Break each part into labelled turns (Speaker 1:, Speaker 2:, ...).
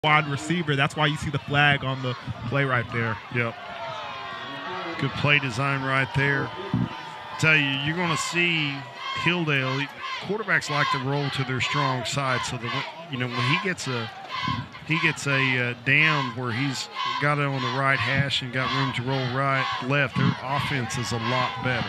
Speaker 1: wide receiver. That's why you see the flag on the play right there.
Speaker 2: Yep. Good play design right there. Tell you, you're going to see Hilldale. Quarterbacks like to roll to their strong side, so that when he gets a down where he's got it on the right hash and got room to roll right, left, their offense is a lot better.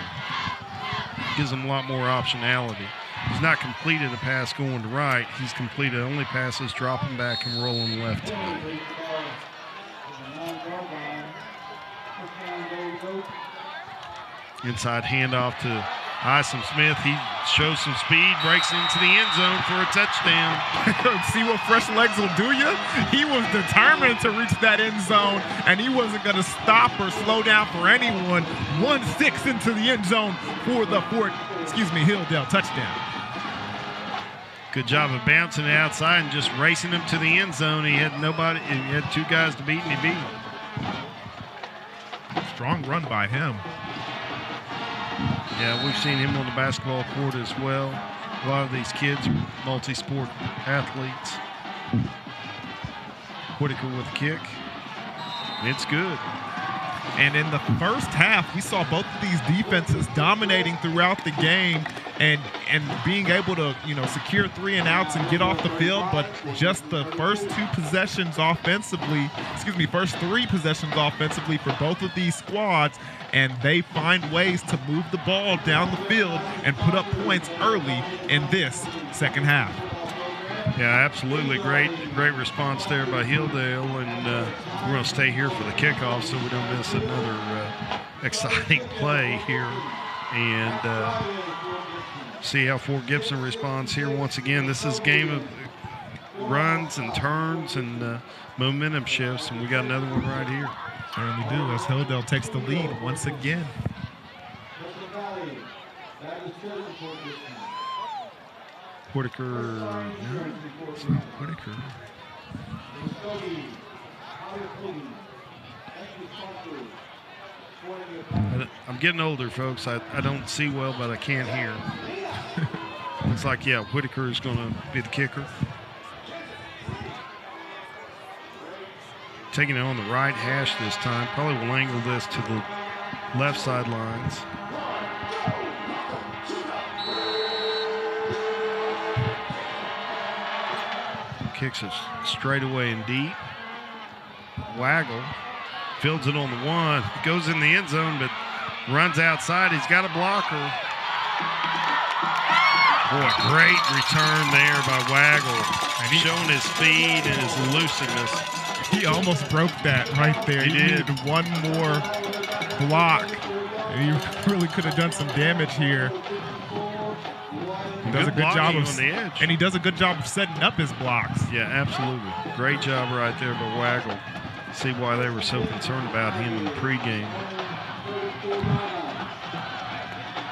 Speaker 2: Gives them a lot more optionality. He's not completed a pass going to right. He's completed only passes dropping back and rolling left to right. Inside handoff to Isom Smith. He shows some speed, breaks into the end zone for a touchdown.
Speaker 1: See what fresh legs will do you? He was determined to reach that end zone, and he wasn't going to stop or slow down for anyone. 1-6 into the end zone for the Hilldale touchdown.
Speaker 2: Good job of bouncing it outside and just racing him to the end zone. He had nobody. He had two guys to beat, and he beat him.
Speaker 1: Strong run by him.
Speaker 2: Yeah, we've seen him on the basketball court as well. A lot of these kids are multi-sport athletes. Whitaker with a kick. It's good.
Speaker 1: And in the first half, we saw both of these defenses dominating throughout the game and being able to, secure 3 and outs and get off the field. But just the first 3 possessions offensively for both of these squads, and they find ways to move the ball down the field and put up points early in this second half.
Speaker 2: Yeah, absolutely. Great response there by Hilldale, and we're going to stay here for the kickoff so we don't miss another exciting play here, and see how Fort Gibson responds here once again. This is a game of runs and turns and momentum shifts, and we got another one right here.
Speaker 1: Certainly do, as Hilldale takes the lead once again.
Speaker 2: Whitaker, no, it's not Whitaker. I'm getting older, folks. I don't see well, but I can't hear. It's like, yeah, Whitaker is going to be the kicker. Taking it on the right hash this time. Probably will angle this to the left sidelines. Kicks it straight away and deep. Waggle fields it on the 1. Goes in the end zone, but runs outside. He's got a blocker. Boy, great return there by Waggle. Showing his speed and his elusiveness.
Speaker 1: He almost broke that right there.
Speaker 2: He did.
Speaker 1: Needed one more block, and he really could have done some damage here. He does a good job
Speaker 2: on the edge.
Speaker 1: And he does a good job of setting up his blocks.
Speaker 2: Yeah, absolutely. Great job right there by Waggle. See why they were so concerned about him in the pregame.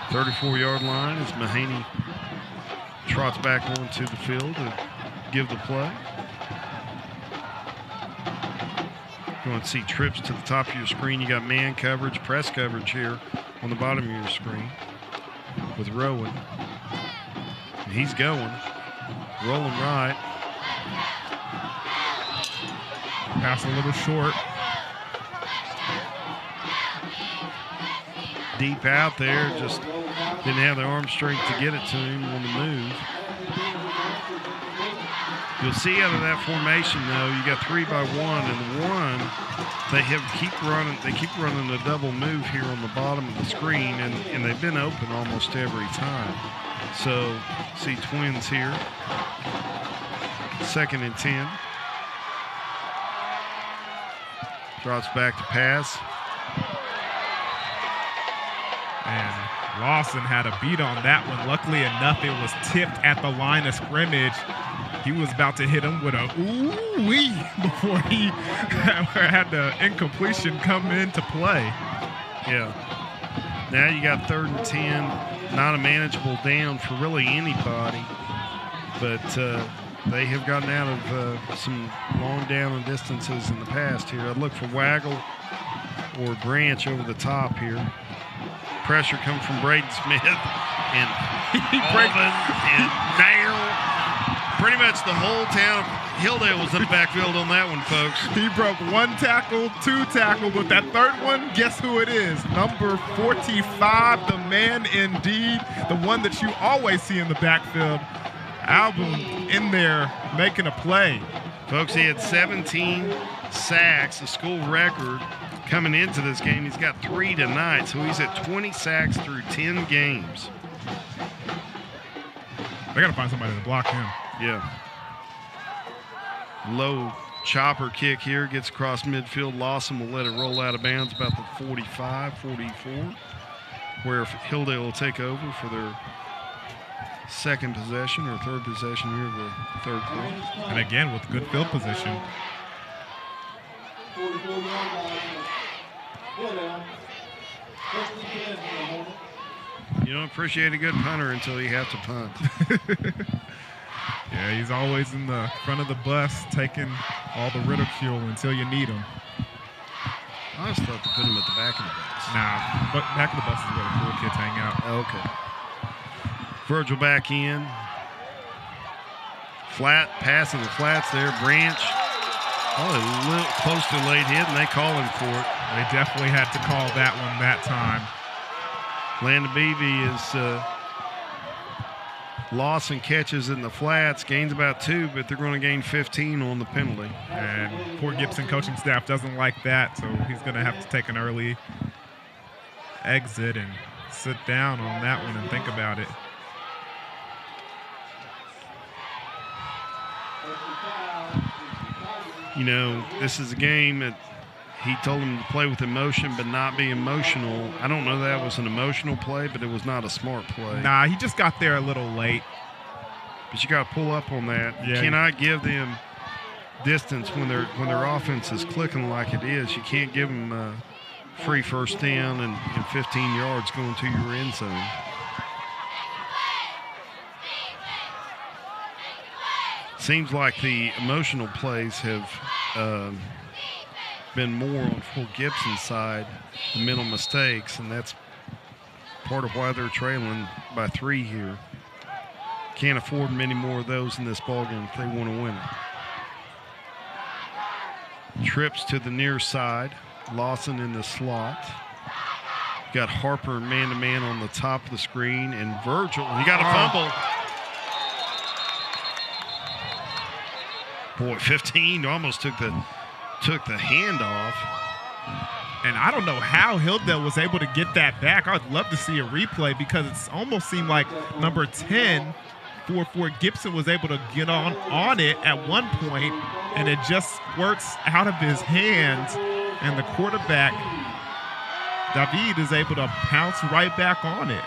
Speaker 2: 34-yard line as Mahaney trots back onto the field to give the play. You want to see trips to the top of your screen. You got man coverage, press coverage here on the bottom of your screen with Rowan. And he's going, rolling right.
Speaker 1: Pass a little short.
Speaker 2: Deep out there, just didn't have the arm strength to get it to him on the move. You'll see out of that formation, though, you got 3 by 1, and the 1 they keep running a double move here on the bottom of the screen, and they've been open almost every time. So see twins here. 2nd and 10. Drops back to pass.
Speaker 1: And Lawson had a beat on that one. Luckily enough, it was tipped at the line of scrimmage. He was about to hit him with a ooh-wee before he had the incompletion come into play.
Speaker 2: Yeah. Now you got 3rd and 10. Not a manageable down for really anybody. But they have gotten out of some long down and distances in the past here. I'd look for Waggle or Branch over the top here. Pressure comes from Braden Smith. And
Speaker 1: he breaks
Speaker 2: and Nail. Pretty much the whole town of Hilldale was in the backfield on that one, folks.
Speaker 1: He broke 1 tackle, 2 tackles, but that third one, guess who it is? Number 45, the man indeed, the one that you always see in the backfield. Album in there making a play.
Speaker 2: Folks, he had 17 sacks, a school record coming into this game. He's got 3 tonight, so he's at 20 sacks through 10 games.
Speaker 1: They got to find somebody to block him.
Speaker 2: Yeah. Low chopper kick here, gets across midfield. Lawson will let it roll out of bounds about the 45, 44, where Hilldale will take over for their second possession or third possession here of the third quarter.
Speaker 1: And again, with good field position.
Speaker 2: You don't appreciate a good punter until you have to punt.
Speaker 1: Yeah, he's always in the front of the bus taking all the ridicule until you need him.
Speaker 2: I always thought they put him at the back of the bus.
Speaker 1: Nah, but back of the bus is where the cool kids hang out.
Speaker 2: Okay. Virgil back in. Flat, passing the flats there. Branch. Oh, a little close to late hit, and they call him for it.
Speaker 1: They definitely had to call that one that time.
Speaker 2: Landon Beebe is Lawson catches in the flats, gains about 2, but they're going to gain 15 on the penalty.
Speaker 1: And Fort Gibson coaching staff doesn't like that, so he's going to have to take an early exit and sit down on that one and think about it.
Speaker 2: You know, this is a game that he told him to play with emotion but not be emotional. I don't know that was an emotional play, but it was not a smart play.
Speaker 1: Nah, he just got there a little late.
Speaker 2: But you got to pull up on that.
Speaker 1: Yeah.
Speaker 2: You cannot give them distance when their offense is clicking like it is. You can't give them a free first down and 15 yards going to your end zone. Seems like the emotional plays have been more on Fort Gibson's side, the mental mistakes, and that's part of why they're trailing by 3 here. Can't afford many more of those in this ballgame if they want to win it. Trips to the near side. Lawson in the slot. Got Harper man-to-man on the top of the screen, and Virgil. He got a fumble. Boy, 15 almost took the handoff.
Speaker 1: And I don't know how Hilldale was able to get that back. I would love to see a replay because it almost seemed like number 10 for Fort Gibson was able to get on it at one point, and it just squirts out of his hands, and the quarterback, David, is able to pounce right back on it.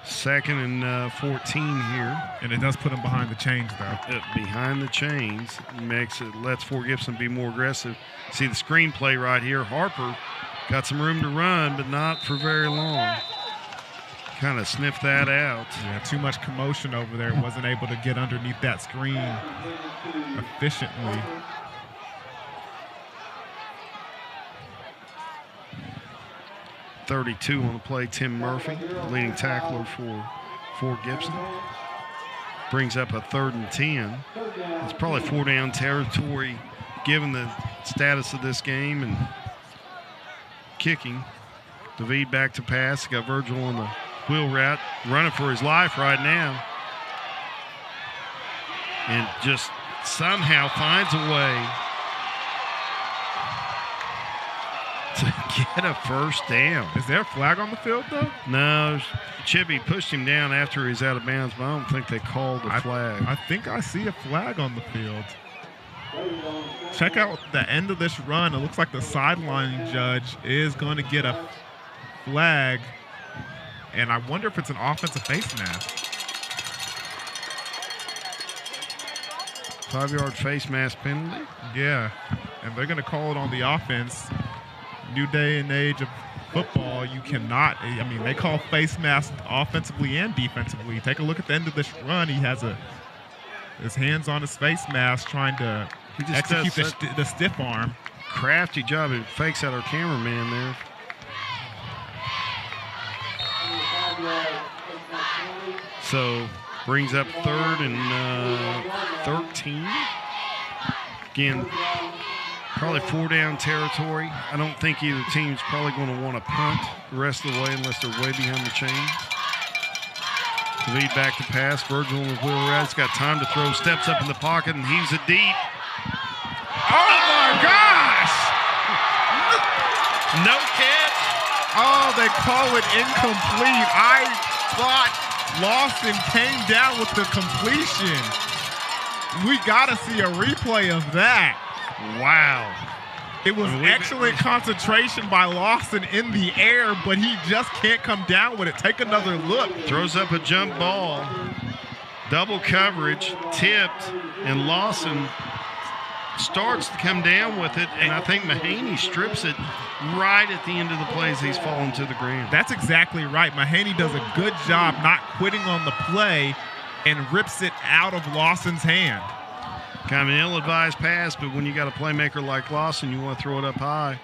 Speaker 2: 2nd and 14 here.
Speaker 1: And it does put him behind the chains, though.
Speaker 2: Behind the chains lets Fort Gibson be more aggressive. See the screenplay right here. Harper got some room to run, but not for very long. Kind of sniffed that out.
Speaker 1: Yeah, too much commotion over there. Wasn't able to get underneath that screen efficiently.
Speaker 2: .32 on the play, Tim Murphy, leading tackler for Fort Gibson. Brings up a 3rd and 10. It's probably 4-down territory given the status of this game and kicking. David back to pass. Got Virgil on the wheel route, running for his life right now. And just somehow finds a way to get a first down.
Speaker 1: Is there a flag on the field, though?
Speaker 2: No, Chippy pushed him down after he's out of bounds, but I don't think they called the flag.
Speaker 1: I think I see a flag on the field. Check out the end of this run. It looks like the sideline judge is going to get a flag, and I wonder if it's an offensive face mask.
Speaker 2: 5-yard face mask penalty?
Speaker 1: Yeah, and they're going to call it on the offense. New day and age of football, you cannot, I mean, they call face masks offensively and defensively. Take a look at the end of this run. He has his hands on his face mask trying to execute the stiff arm.
Speaker 2: Crafty job. It fakes out our cameraman there. So Brings up 3rd and 13. Again, probably 4-down territory. I don't think either team's probably going to want to punt the rest of the way unless they're way behind the chains. Lead back to pass. Virgil on the wheel route. He's got time to throw. Steps up in the pocket and heaves it deep.
Speaker 1: Oh my gosh!
Speaker 2: No catch.
Speaker 1: Oh, they call it incomplete. I thought Lawson came down with the completion. We got to see a replay of that.
Speaker 2: Wow.
Speaker 1: It was excellent concentration by Lawson in the air, but he just can't come down with it. Take another look.
Speaker 2: Throws up a jump ball. Double coverage, tipped, and Lawson starts to come down with it, and I think Mahaney strips it right at the end of the play as he's falling to the ground.
Speaker 1: That's exactly right. Mahaney does a good job not quitting on the play and rips it out of Lawson's hand.
Speaker 2: Kind of an ill-advised pass, but when you got a playmaker like Lawson, you want to throw it up high.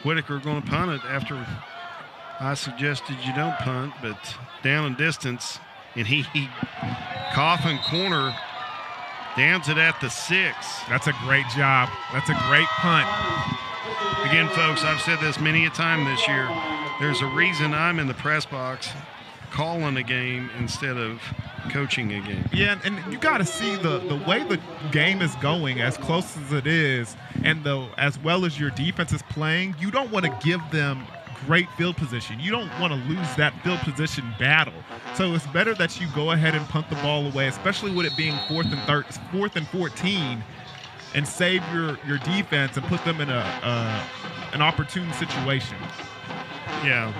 Speaker 2: Whitaker going to punt it after I suggested you don't punt, but down in distance, and he coffin corner downs it at the 6.
Speaker 1: That's a great job. That's a great punt.
Speaker 2: Again, folks, I've said this many a time this year. There's a reason I'm in the press box calling a game instead of coaching a game.
Speaker 1: Yeah, and you got to see the way the game is going, as close as it is, and as well as your defense is playing, you don't want to give them great field position. You don't want to lose that field position battle. So it's better that you go ahead and punt the ball away, especially with it being 4th and 14, and save your defense and put them in an opportune situation.
Speaker 2: Yeah.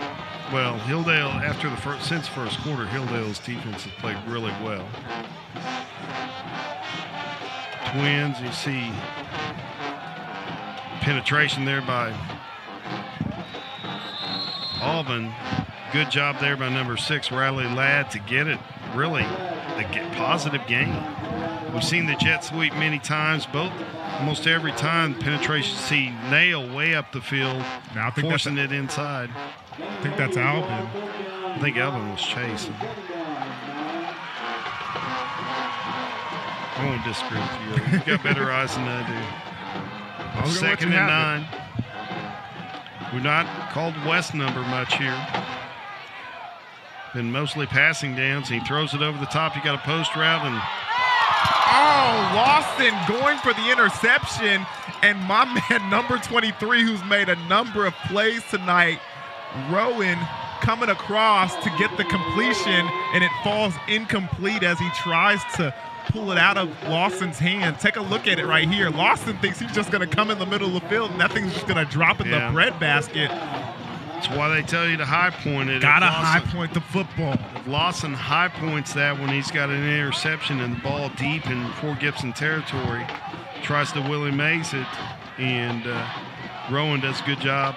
Speaker 2: Well, Hilldale, since first quarter, Hilldale's defense has played really well. Twins, you see penetration there by Auburn. Good job there by number 6, Riley Ladd, to get it really a positive gain. We've seen the jet sweep many times, almost every time penetration see nail way up the field, now forcing it inside.
Speaker 1: I think that's Alvin.
Speaker 2: I think Alvin was chasing. I won't disagree with you. You've got better eyes than I do. 2nd and 9. We've not called West number much here. Been mostly passing downs. He throws it over the top. You got a post route and
Speaker 1: Lawson going for the interception, and my man number 23, who's made a number of plays tonight, Rowan, coming across to get the completion, and it falls incomplete as he tries to pull it out of Lawson's hand. Take a look at it right here. Lawson thinks he's just going to come in the middle of the field, and that thing's just going to drop in the breadbasket.
Speaker 2: That's why they tell you to high point it.
Speaker 1: Got to high point the football.
Speaker 2: If Lawson high points that when he's got an interception and the ball deep in Fort Gibson territory, tries to Willie Mays it, and Rowan does a good job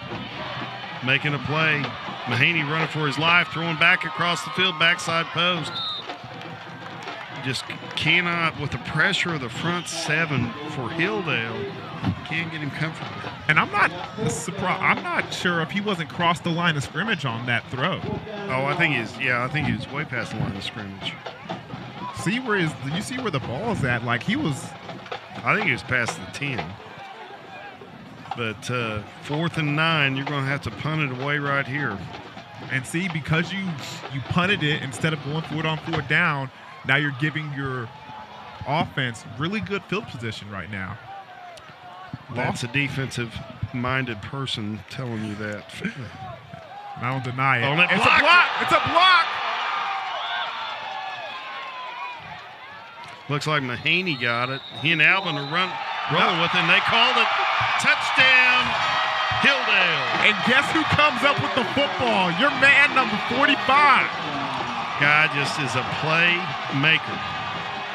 Speaker 2: making a play. Mahaney running for his life, throwing back across the field, backside post. Just cannot, with the pressure of the front 7 for Hilldale, can't get him comfortable.
Speaker 1: And I'm not surprised. I'm not sure if he wasn't crossed the line of scrimmage on that throw.
Speaker 2: Oh, I think he was way past the line of scrimmage.
Speaker 1: You see where the ball's at? Like
Speaker 2: I think he was past the 10. But 4th and 9, you're going to have to punt it away right here.
Speaker 1: And see, because you punted it instead of going for it on 4th down, now you're giving your offense really good field position right now.
Speaker 2: That's a defensive-minded person telling you that.
Speaker 1: I don't deny it.
Speaker 2: Oh,
Speaker 1: it's a block. It's a block.
Speaker 2: Looks like Mahaney got it. He and Alvin are rolling with it, and they called it touchdown, Hilldale.
Speaker 1: And guess who comes up with the football? Your man, number 45.
Speaker 2: Guy just is a playmaker.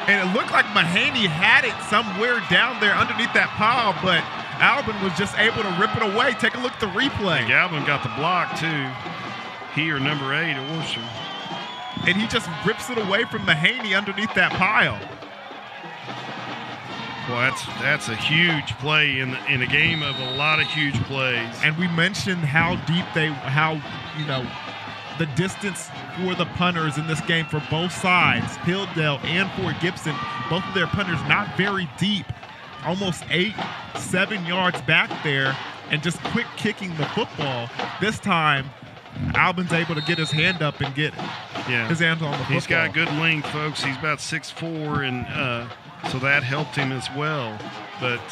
Speaker 1: And it looked like Mahaney had it somewhere down there underneath that pile, but Alvin was just able to rip it away. Take a look at the replay.
Speaker 2: Alvin got the block, too. He or number 8, Orson.
Speaker 1: And he just rips it away from Mahaney underneath that pile.
Speaker 2: Well, that's a huge play in a game of a lot of huge plays.
Speaker 1: And we mentioned how deep the distance for the punters in this game for both sides, Hilldale and Fort Gibson, both of their punters not very deep, almost 8-7 yards back there, and just quick kicking the football. This time, Albin's able to get his hand up and get his hands on the football.
Speaker 2: He's got good length, folks. He's about 6'4", and so that helped him as well. But,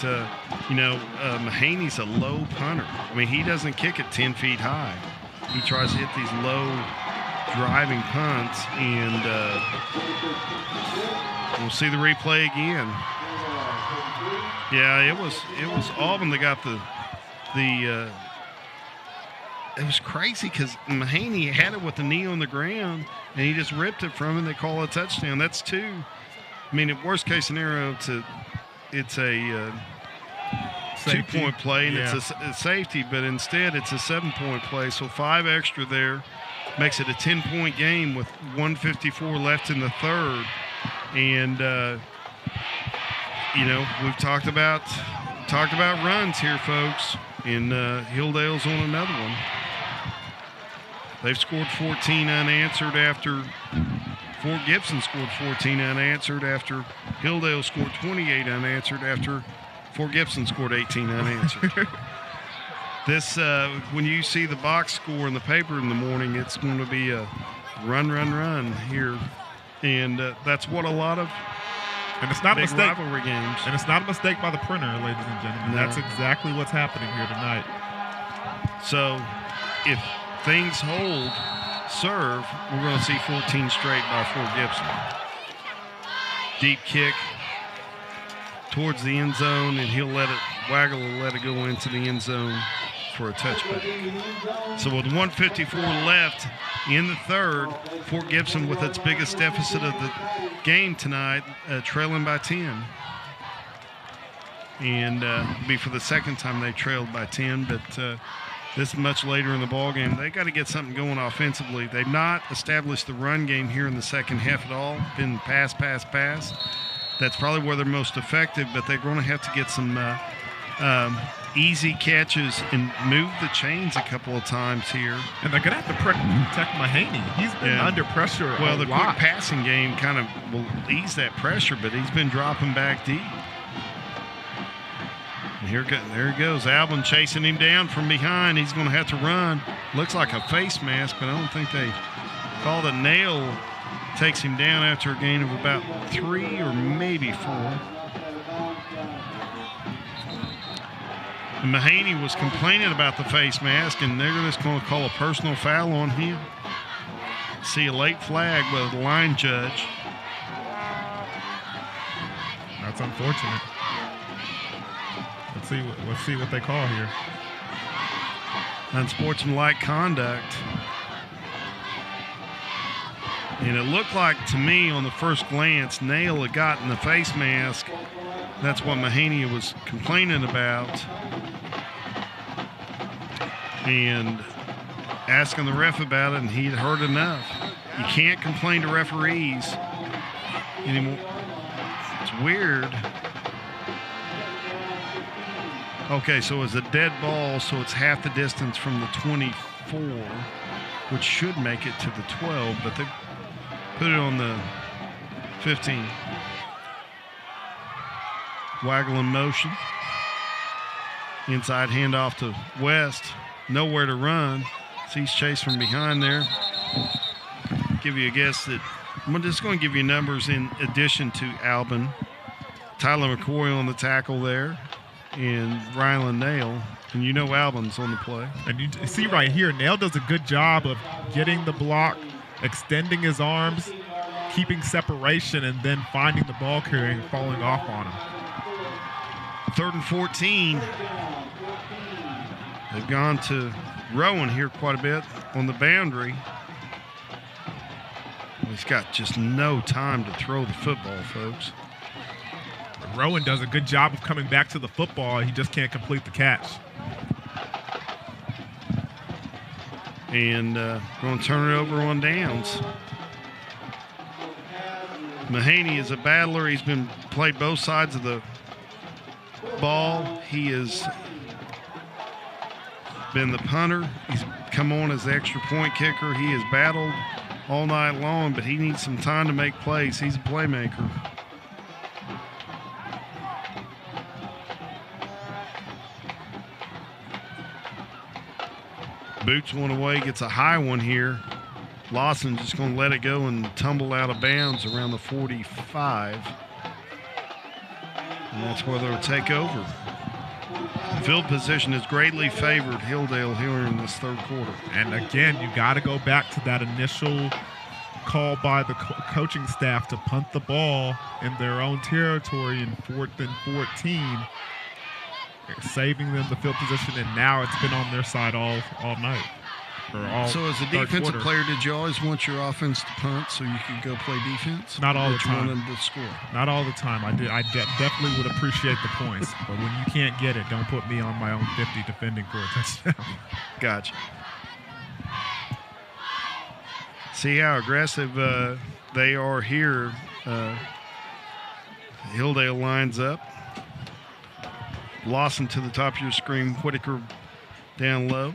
Speaker 2: Mahaney's a low punter. I mean, he doesn't kick it 10 feet high. He tries to hit these low driving punts, and we'll see the replay again. Yeah, it was Auburn that got the it was crazy because Mahaney had it with the knee on the ground, and he just ripped it from him. They call it a touchdown. That's 2. I mean, in worst case scenario, it's a 2-point play, and it's a safety, but instead it's a 7-point play. So 5 extra there makes it a 10-point game with 1:54 left in the third. And we've talked about runs here, folks, and Hilldale's on another one. They've scored 14 unanswered after Fort Gibson scored 14 unanswered after Hilldale scored 28 unanswered after Fort Gibson scored 18 unanswered. This, when you see the box score in the paper in the morning, it's going to be a run here. And that's what a lot of
Speaker 1: it's not a mistake.
Speaker 2: Rivalry games.
Speaker 1: And it's not a mistake by the printer, ladies and gentlemen. No. That's exactly what's happening here tonight.
Speaker 2: So if things hold serve, we're going to see 14 straight by Fort Gibson. Deep kick towards the end zone, and Waggle will let it go into the end zone for a touchback. So with 1:54 left in the third, Fort Gibson with its biggest deficit of the game tonight, trailing by 10. And be for the second time they trailed by 10, but this much later in the ball game, they got to get something going offensively. They've not established the run game here in the second half at all. Been pass. That's probably where they're most effective, but they're going to have to get some easy catches and move the chains a couple of times here.
Speaker 1: And they're going to have to protect Mahaney. He's been under pressure a lot.
Speaker 2: Quick passing game kind of will ease that pressure, but he's been dropping back deep. And there he goes. Albin chasing him down from behind. He's going to have to run. Looks like a face mask, but I don't think they called a nail. Takes him down after a gain of about 3 or maybe 4. And Mahaney was complaining about the face mask, and they're just going to call a personal foul on him. See a late flag by the line judge.
Speaker 1: That's unfortunate. Let's see what they call here.
Speaker 2: Unsportsmanlike conduct. And it looked like to me on the first glance, Nail had gotten the face mask. That's what Mahaney was complaining about. And asking the ref about it, and he'd heard enough. You can't complain to referees anymore. It's weird. Okay, so it's a dead ball, so it's half the distance from the 24, which should make it to the 12, but they put it on the 15. Waggle in motion. Inside handoff to West. Nowhere to run. Sees Chase from behind there. Give you a guess that I'm just going to give you numbers in addition to Albin. Tyler McCoy on the tackle there, and Rylan Nail. And you know Albin's on the play.
Speaker 1: And you see right here, Nail does a good job of getting the block, extending his arms, keeping separation, and then finding the ball carrier and falling off on him.
Speaker 2: 3rd and 14. They've gone to Rowan here quite a bit on the boundary. Well, he's got just no time to throw the football, folks.
Speaker 1: Rowan does a good job of coming back to the football. He just can't complete the catch.
Speaker 2: And going to turn it over on downs. Mahaney is a battler. He's been played both sides of the ball. He has been the punter. He's come on as the extra point kicker. He has battled all night long, but he needs some time to make plays. He's a playmaker. Boots one away, gets a high one here. Lawson just going to let it go and tumble out of bounds around the 45. And that's where they'll take over. Field position is greatly favored Hilldale here in this third quarter.
Speaker 1: And again, you got to go back to that initial call by the coaching staff to punt the ball in their own territory in 4th and 14, saving them the field position, and now it's been on their side all night.
Speaker 2: So as a defensive player, did you always want your offense to punt so you could go play defense?
Speaker 1: Not all the time.
Speaker 2: You want them to score?
Speaker 1: Not all the time. I definitely would appreciate the points, but when you can't get it, don't put me on my own 50 defending for a touchdown.
Speaker 2: Gotcha. See how aggressive they are here. Hilldale lines up. Lawson to the top of your screen. Whitaker down low.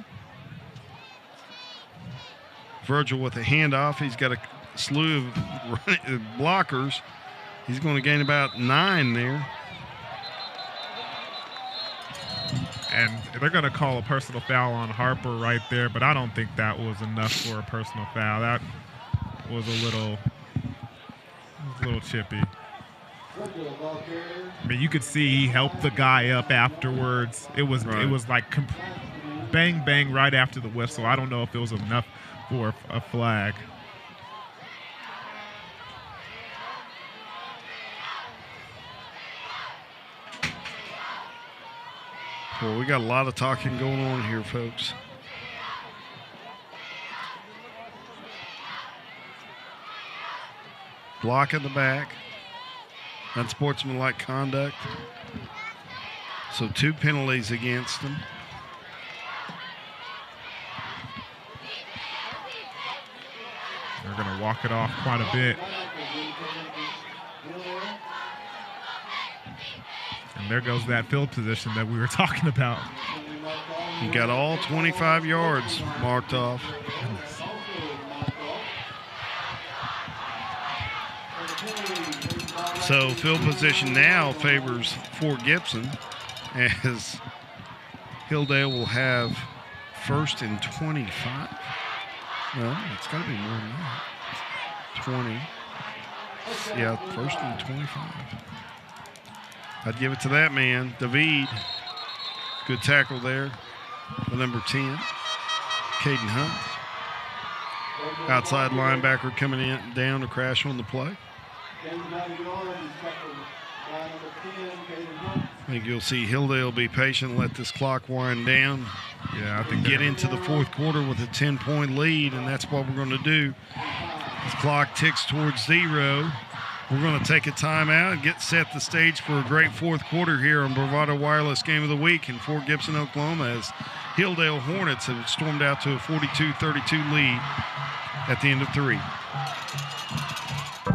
Speaker 2: Virgil with a handoff. He's got a slew of blockers. He's going to gain about 9 there.
Speaker 1: And they're going to call a personal foul on Harper right there, but I don't think that was enough for a personal foul. That was a little chippy. I mean, you could see he helped the guy up afterwards. It was like bang, bang right after the whistle. I don't know if it was enough for a flag.
Speaker 2: Well, we got a lot of talking going on here, folks. Block in the back. Unsportsmanlike conduct. So 2 penalties against them.
Speaker 1: They're going to walk it off quite a bit. And there goes that field position that we were talking about.
Speaker 2: You got all 25 yards marked off. So field position now favors Fort Gibson, as Hilldale will have 1st and 25. Well, it's got to be more than that. 20. Yeah, 1st and 25. I'd give it to that man, David. Good tackle there. The number 10, Caden Hunt. Outside linebacker coming in down to crash on the play. I think you'll see Hilldale be patient, let this clock wind down.
Speaker 1: Yeah, I think
Speaker 2: get into the 4th quarter with a 10-point lead, and that's what we're going to do. This clock ticks towards 0. We're going to take a timeout and get set the stage for a great 4th quarter here on Bravado Wireless Game of the Week in Fort Gibson, Oklahoma, as HILLDALE Hornets have stormed out to a 42-32 lead at the end of 3.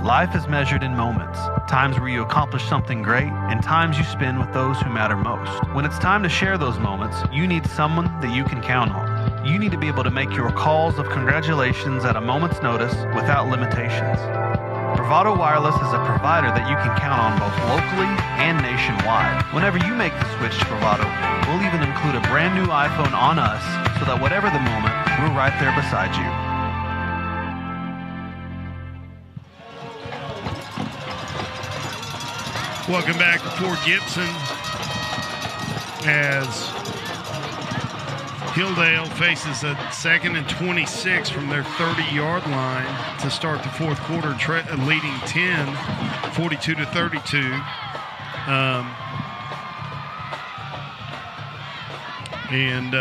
Speaker 3: Life is measured in moments, times where you accomplish something great, and times you spend with those who matter most. When it's time to share those moments, you need someone that you can count on. You need to be able to make your calls of congratulations at a moment's notice without limitations. Bravado Wireless is a provider that you can count on both locally and nationwide. Whenever you make the switch to Bravado, we'll even include a brand new iPhone on us so that whatever the moment, we're right there beside you.
Speaker 2: Welcome back to Fort Gibson as Hilldale faces a 2nd and 26 from their 30-yard line to start the 4th quarter, leading 10, 42-32. And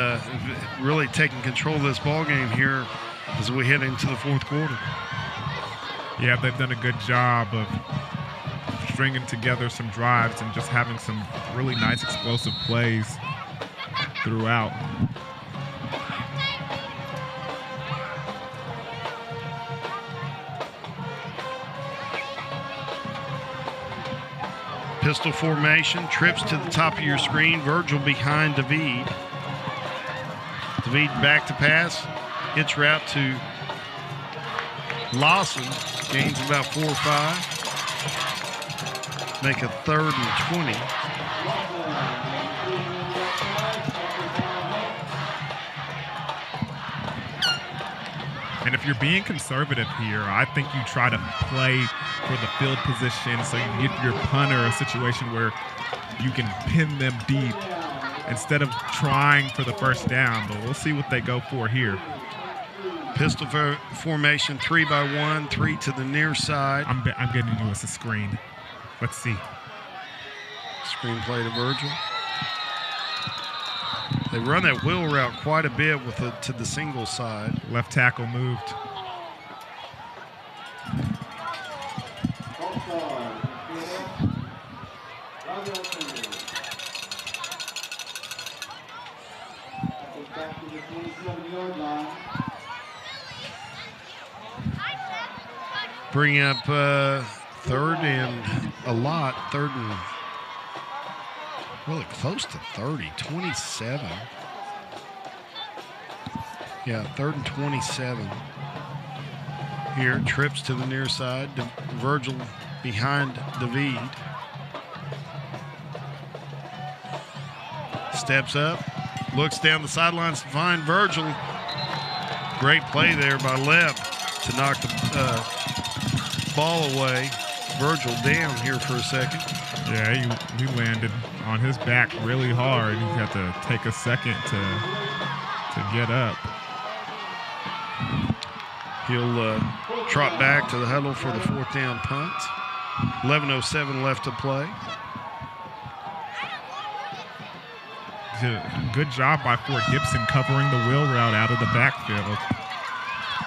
Speaker 2: really taking control of this ball game here as we head into the 4th quarter.
Speaker 1: Yeah, they've done a good job of stringing together some drives and just having some really nice explosive plays throughout.
Speaker 2: Pistol formation, trips to the top of your screen. Virgil behind David. David back to pass. hitch route to Lawson. Gains about 4 or 5. Make a 3rd and 20.
Speaker 1: And if you're being conservative here, I think you try to play for the field position so you get your punter a situation where you can pin them deep instead of trying for the first down. But we'll see what they go for here.
Speaker 2: Pistol formation, 3 by 1, 3 to the near side.
Speaker 1: I'm getting you as a screen. Let's see.
Speaker 2: Screen play to Virgil. They run that wheel route quite a bit with it to the single side.
Speaker 1: Left tackle moved.
Speaker 2: Bring up 3rd and a lot. 3rd and really close to 30, 27. Yeah, 3rd and 27. Here, trips to the near side. Virgil behind David. Steps up, looks down the sidelines to find Virgil. Great play there by Leb to knock the ball away. Virgil down here for a second.
Speaker 1: Yeah, he landed on his back really hard. He had to take a second to get up.
Speaker 2: He'll trot back to the huddle for the 4th down punt. 11:07 left to play.
Speaker 1: Good job by Fort Gibson covering the wheel route out of the backfield.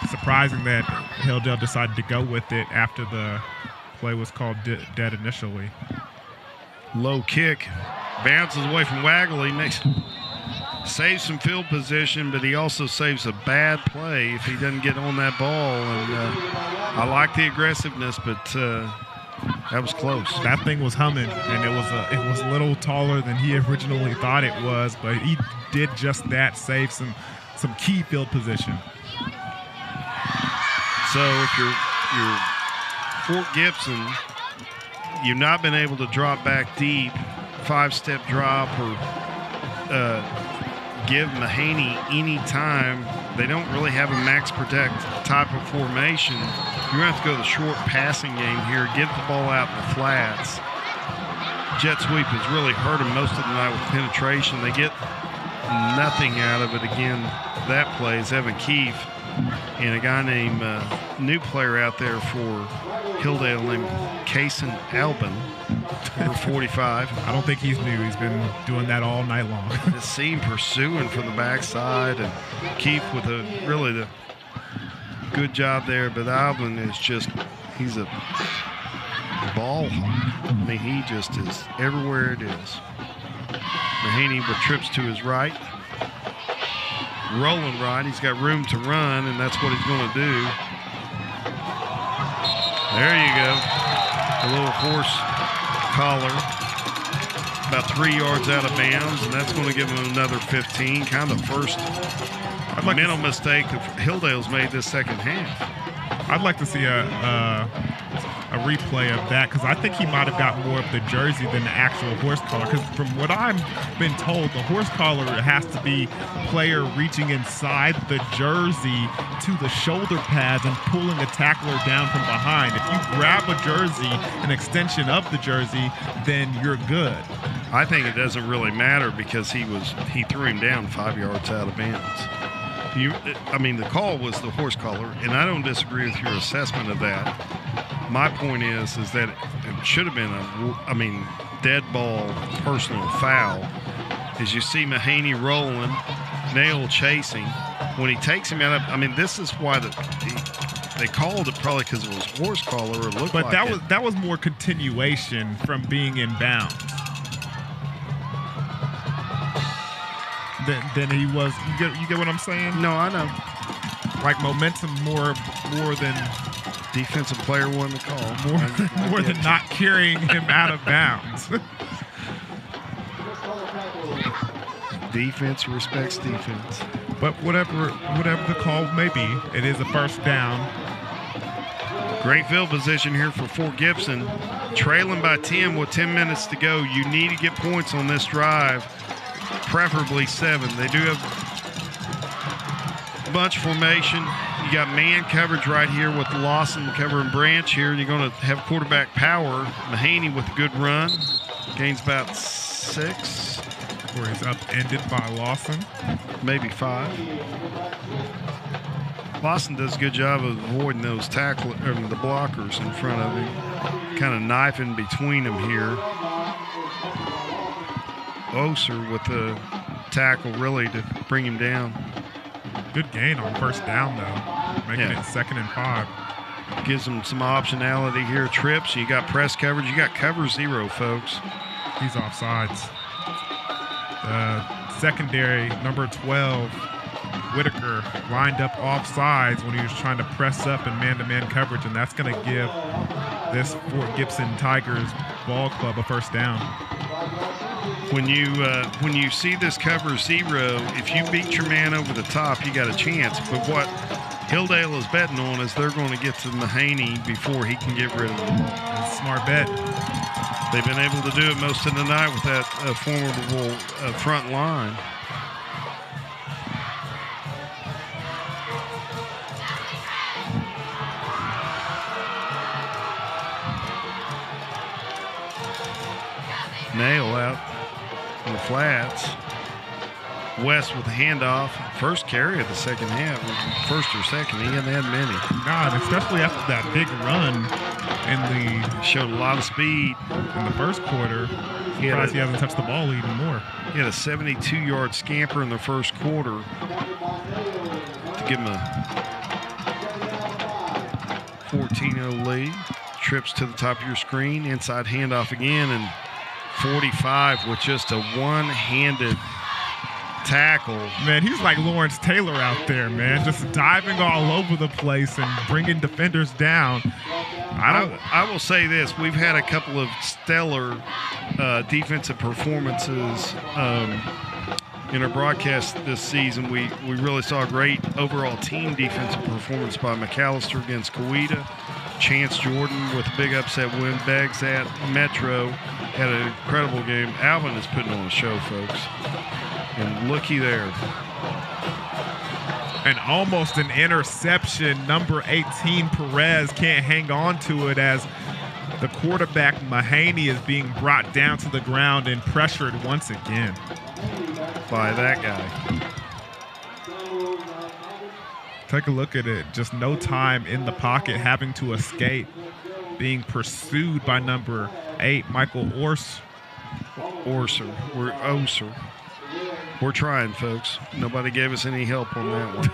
Speaker 1: Surprising that Hilldale decided to go with it after the play was called dead initially.
Speaker 2: Low kick, bounces away from Waggle. He saves some field position, but he also saves a bad play if he doesn't get on that ball. And I like the aggressiveness, but that was close.
Speaker 1: That thing was humming, and it was a little taller than he originally thought it was, but he did just that, save some key field position.
Speaker 2: So if you're Fort Gibson, you've not been able to drop back deep, 5-step drop, or give Mahaney any time. They don't really have a max protect type of formation. You're going to have to go the short passing game here, get the ball out in the flats. Jet sweep has really hurt them most of the night with penetration. They get nothing out of it. Again, that play is Evan Keefe and a guy named, new player out there for Hilldale named Kaysen Albin, number 45.
Speaker 1: I don't think he's new. He's been doing that all night long.
Speaker 2: The seam pursuing from the backside, and Keefe with the good job there. But Albin is he's a ball hawk. I mean, he just is everywhere it is. Mahaney with trips to his right. Rolling right, he's got room to run, and that's what he's going to do. There you go. A little horse collar, about 3 yards out of bounds, and that's going to give him another 15. Kind of the first mental mistake that Hilldale's made this second half.
Speaker 1: I'd like to see a replay of that, because I think he might have got more of the jersey than the actual horse collar, because from what I've been told, the horse collar has to be player reaching inside the jersey to the shoulder pads and pulling a tackler down from behind. If you grab a jersey, an extension of the jersey, then you're good.
Speaker 2: I think it doesn't really matter because he threw him down 5 yards out of bounds. The call was the horse collar, and I don't disagree with your assessment of that. My point is that it should have been a dead ball personal foul. As you see Mahaney rolling, Nail chasing. When he takes him out of, this is why they called it, probably because it was horse collar or looked like it.
Speaker 1: But that was more continuation from being in bounds than he was. You get what I'm saying?
Speaker 2: No, I know.
Speaker 1: Like momentum more than
Speaker 2: defensive player won the call.
Speaker 1: More than not carrying him out of bounds.
Speaker 2: Defense respects defense.
Speaker 1: But whatever the call may be, it is a first down.
Speaker 2: Great field position here for Fort Gibson. Trailing by 10 with 10 minutes to go. You need to get points on this drive, preferably 7. They do have bunch formation. You got man coverage right here with Lawson covering Branch here. You're going to have quarterback power. Mahaney with a good run. Gains about 6.
Speaker 1: Where he's upended by Lawson.
Speaker 2: Maybe 5. Lawson does a good job of avoiding those the blockers in front of him. Kind of knifing between them here. Oser with the tackle really to bring him down.
Speaker 1: Good gain on first down, though. Making it 2nd and 5.
Speaker 2: Gives them some optionality here. Trips, you got press coverage. You got cover 0, folks.
Speaker 1: He's offsides. Secondary, number 12, Whitaker, lined up offsides when he was trying to press up in man-to-man coverage, and that's going to give this Fort Gibson Tigers ball club a first down.
Speaker 2: When you see this cover 0, if you beat your man over the top, you got a chance. But what Hilldale is betting on is they're going to get to Mahaney before he can get rid of him.
Speaker 1: That's a smart bet.
Speaker 2: They've been able to do it most of the night with that formidable front line. Nail out on the flats. West with the handoff. First carry of the second half. First or second. He hadn't had many.
Speaker 1: God, especially after that big run
Speaker 2: showed a lot of speed
Speaker 1: in the first quarter. Surprised he hasn't touched the ball even more.
Speaker 2: He had a 72-yard scamper in the first quarter to give him a 14-0 lead. Trips to the top of your screen. Inside handoff again, and 45 with just a one-handed tackle.
Speaker 1: Man, he's like Lawrence Taylor out there, man, just diving all over the place and bringing defenders down.
Speaker 2: I will say this: we've had a couple of stellar defensive performances in our broadcast this season. We really saw a great overall team defensive performance by McAllister against Coweta. Chance Jordan with a big upset win. Beggs at Metro had an incredible game. Alvin is putting on a show, folks. And looky there.
Speaker 1: And almost an interception. Number 18, Perez, can't hang on to it as the quarterback, Mahaney, is being brought down to the ground and pressured once again.
Speaker 2: By that guy.
Speaker 1: Take a look at it. Just no time in the pocket, having to escape, being pursued by number 8, Michael Oser. We're trying, folks. Nobody gave us any help on that one.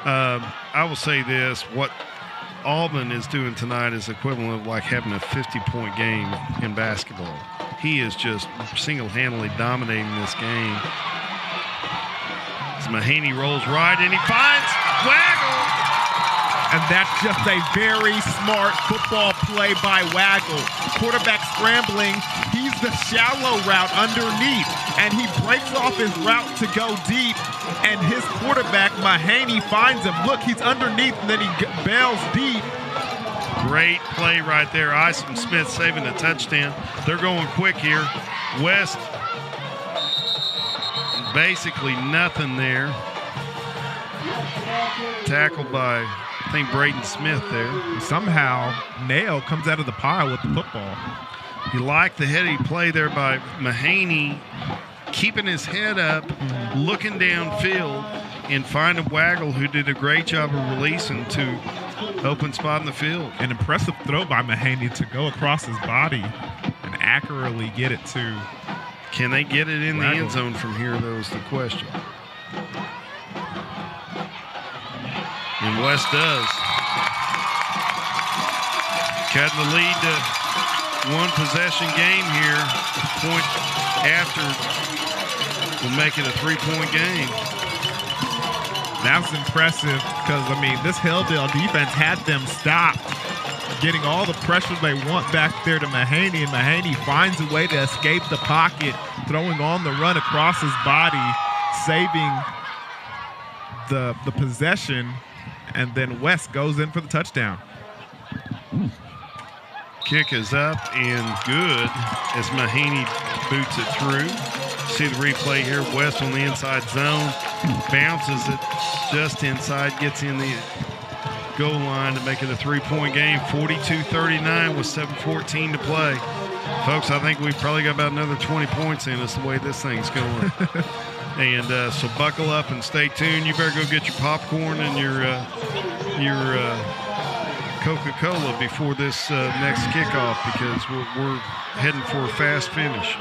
Speaker 1: I will say this. What Auburn is doing tonight is equivalent of like having a 50-point game in basketball. He is just single-handedly dominating this game. As Mahaney rolls right, and he finds Waggle. And that's just a very smart football play by Waggle. Quarterback scrambling. He's the shallow route underneath. And he breaks off his route to go deep. And his quarterback, Mahaney, finds him. Look, he's underneath, and then he bails deep.
Speaker 2: Great play right there. Isom Smith saving a touchdown. They're going quick here. West, basically nothing there. Tackled by, I think, Braden Smith there.
Speaker 1: Somehow, Nail comes out of the pile with the football.
Speaker 2: You like the heady play there by Mahaney, keeping his head up, looking downfield, and finding Waggle, who did a great job of releasing to open spot in the field.
Speaker 1: An impressive throw by Mahaney to go across his body and accurately get it to
Speaker 2: Can they get it in
Speaker 1: Waggle.
Speaker 2: the end zone from here, though, is the question. And West does. Cutting the lead to one possession game here. Point after will make it a 3-point game.
Speaker 1: That was impressive because, I mean, this Hilldale defense had them stopped, getting all the pressure they want back there to Mahaney, and Mahaney finds a way to escape the pocket, throwing on the run across his body, saving the possession, and then West goes in for the touchdown.
Speaker 2: Kick is up and good as Mahaney boots it through. See the replay here. West on the inside zone, bounces it just inside, gets in the goal line to make it a 3-point game. 42-39 with 7:14 to play. Folks, I think we've probably got about another 20 points in us the way this thing's going. And so buckle up and stay tuned. You better go get your popcorn and your Coca-Cola before this next kickoff, because we're heading for a fast finish.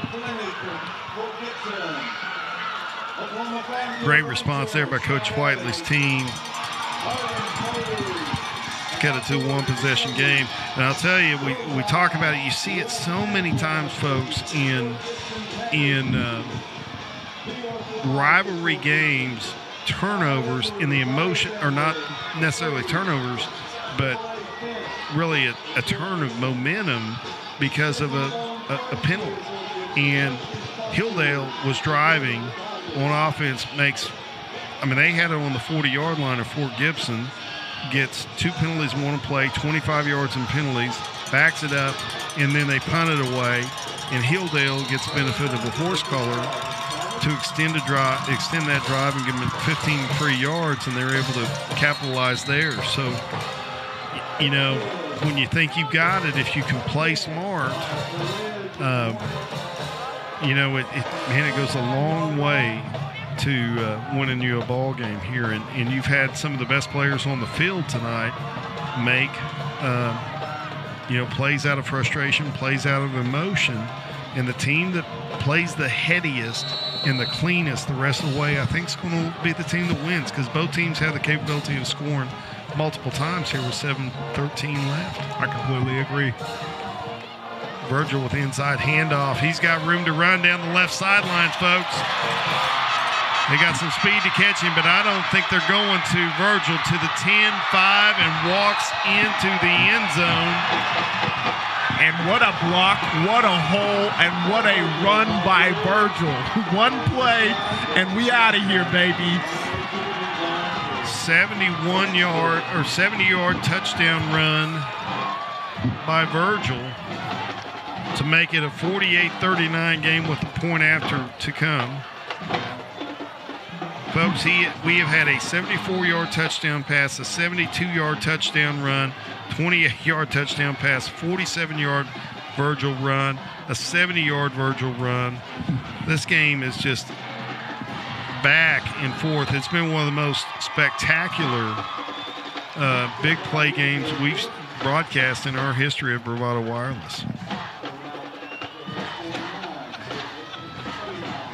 Speaker 2: Great response there by Coach Whiteley's team. Got it to a one-possession game. And I'll tell you, we talk about it. You see it so many times, folks, in rivalry games, turnovers in the emotion, or not necessarily turnovers, but really a turn of momentum because of a penalty. And Hilldale was driving on offense, they had it on the 40-yard line of Fort Gibson, gets 2 penalties in one play, 25 yards in penalties, backs it up, and then they punt it away, and Hilldale gets benefit of a horse collar to extend that drive and give them 15 free yards, and they're able to capitalize there. So, when you think you've got it, if you can play smart, it goes a long way to winning you a ball game here. And you've had some of the best players on the field tonight make, plays out of frustration, plays out of emotion. And the team that plays the headiest and the cleanest the rest of the way, I think, is going to be the team that wins, because both teams have the capability of scoring multiple times here with 7:13 left.
Speaker 1: I completely agree.
Speaker 2: Virgil with the inside handoff. He's got room to run down the left sidelines, folks. They got some speed to catch him, but I don't think they're going to. Virgil to the 10-5 and walks into the end zone.
Speaker 1: And what a block, what a hole, and what a run by Virgil. One play, and we out of here, baby.
Speaker 2: 70-yard touchdown run by Virgil to make it a 48-39 game with a point after to come. Folks, we have had a 74-yard touchdown pass, a 72-yard touchdown run, 28-yard touchdown pass, 47-yard Virgil run, a 70-yard Virgil run. This game is just back and forth. It's been one of the most spectacular big play games we've broadcast in our history of Bravado Wireless.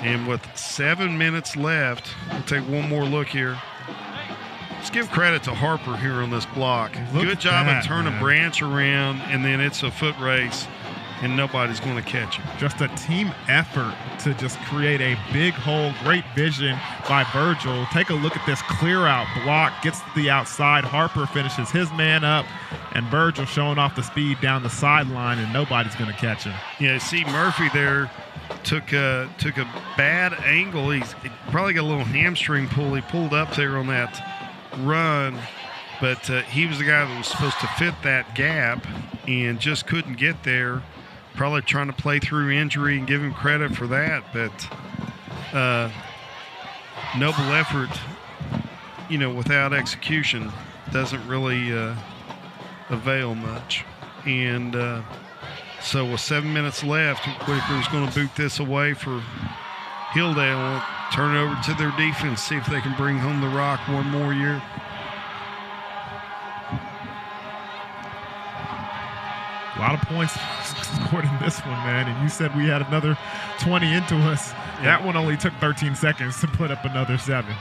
Speaker 2: And with 7 minutes left, we'll take one more look here. Let's give credit to Harper here on this block. Good job of turning a branch around, and then it's a foot race, and nobody's going to catch him.
Speaker 1: Just a team effort to just create a big hole. Great vision by Virgil. Take a look at this clear out block. Gets to the outside. Harper finishes his man up, and Virgil showing off the speed down the sideline, and nobody's going to catch him.
Speaker 2: Yeah, see Murphy there took a bad angle. He probably got a little hamstring pull. He pulled up there on that run, but he was the guy that was supposed to fit that gap and just couldn't get there. Probably trying to play through injury, and give him credit for that, but noble effort, without execution doesn't really avail much. And so with 7 minutes left, Whitaker's going to boot this away for Hilldale. Turn it over to their defense, see if they can bring home the rock one more year.
Speaker 1: A lot of points scored in this one, man. And you said we had another 20 into us. Yeah. That one only took 13 seconds to put up another 7.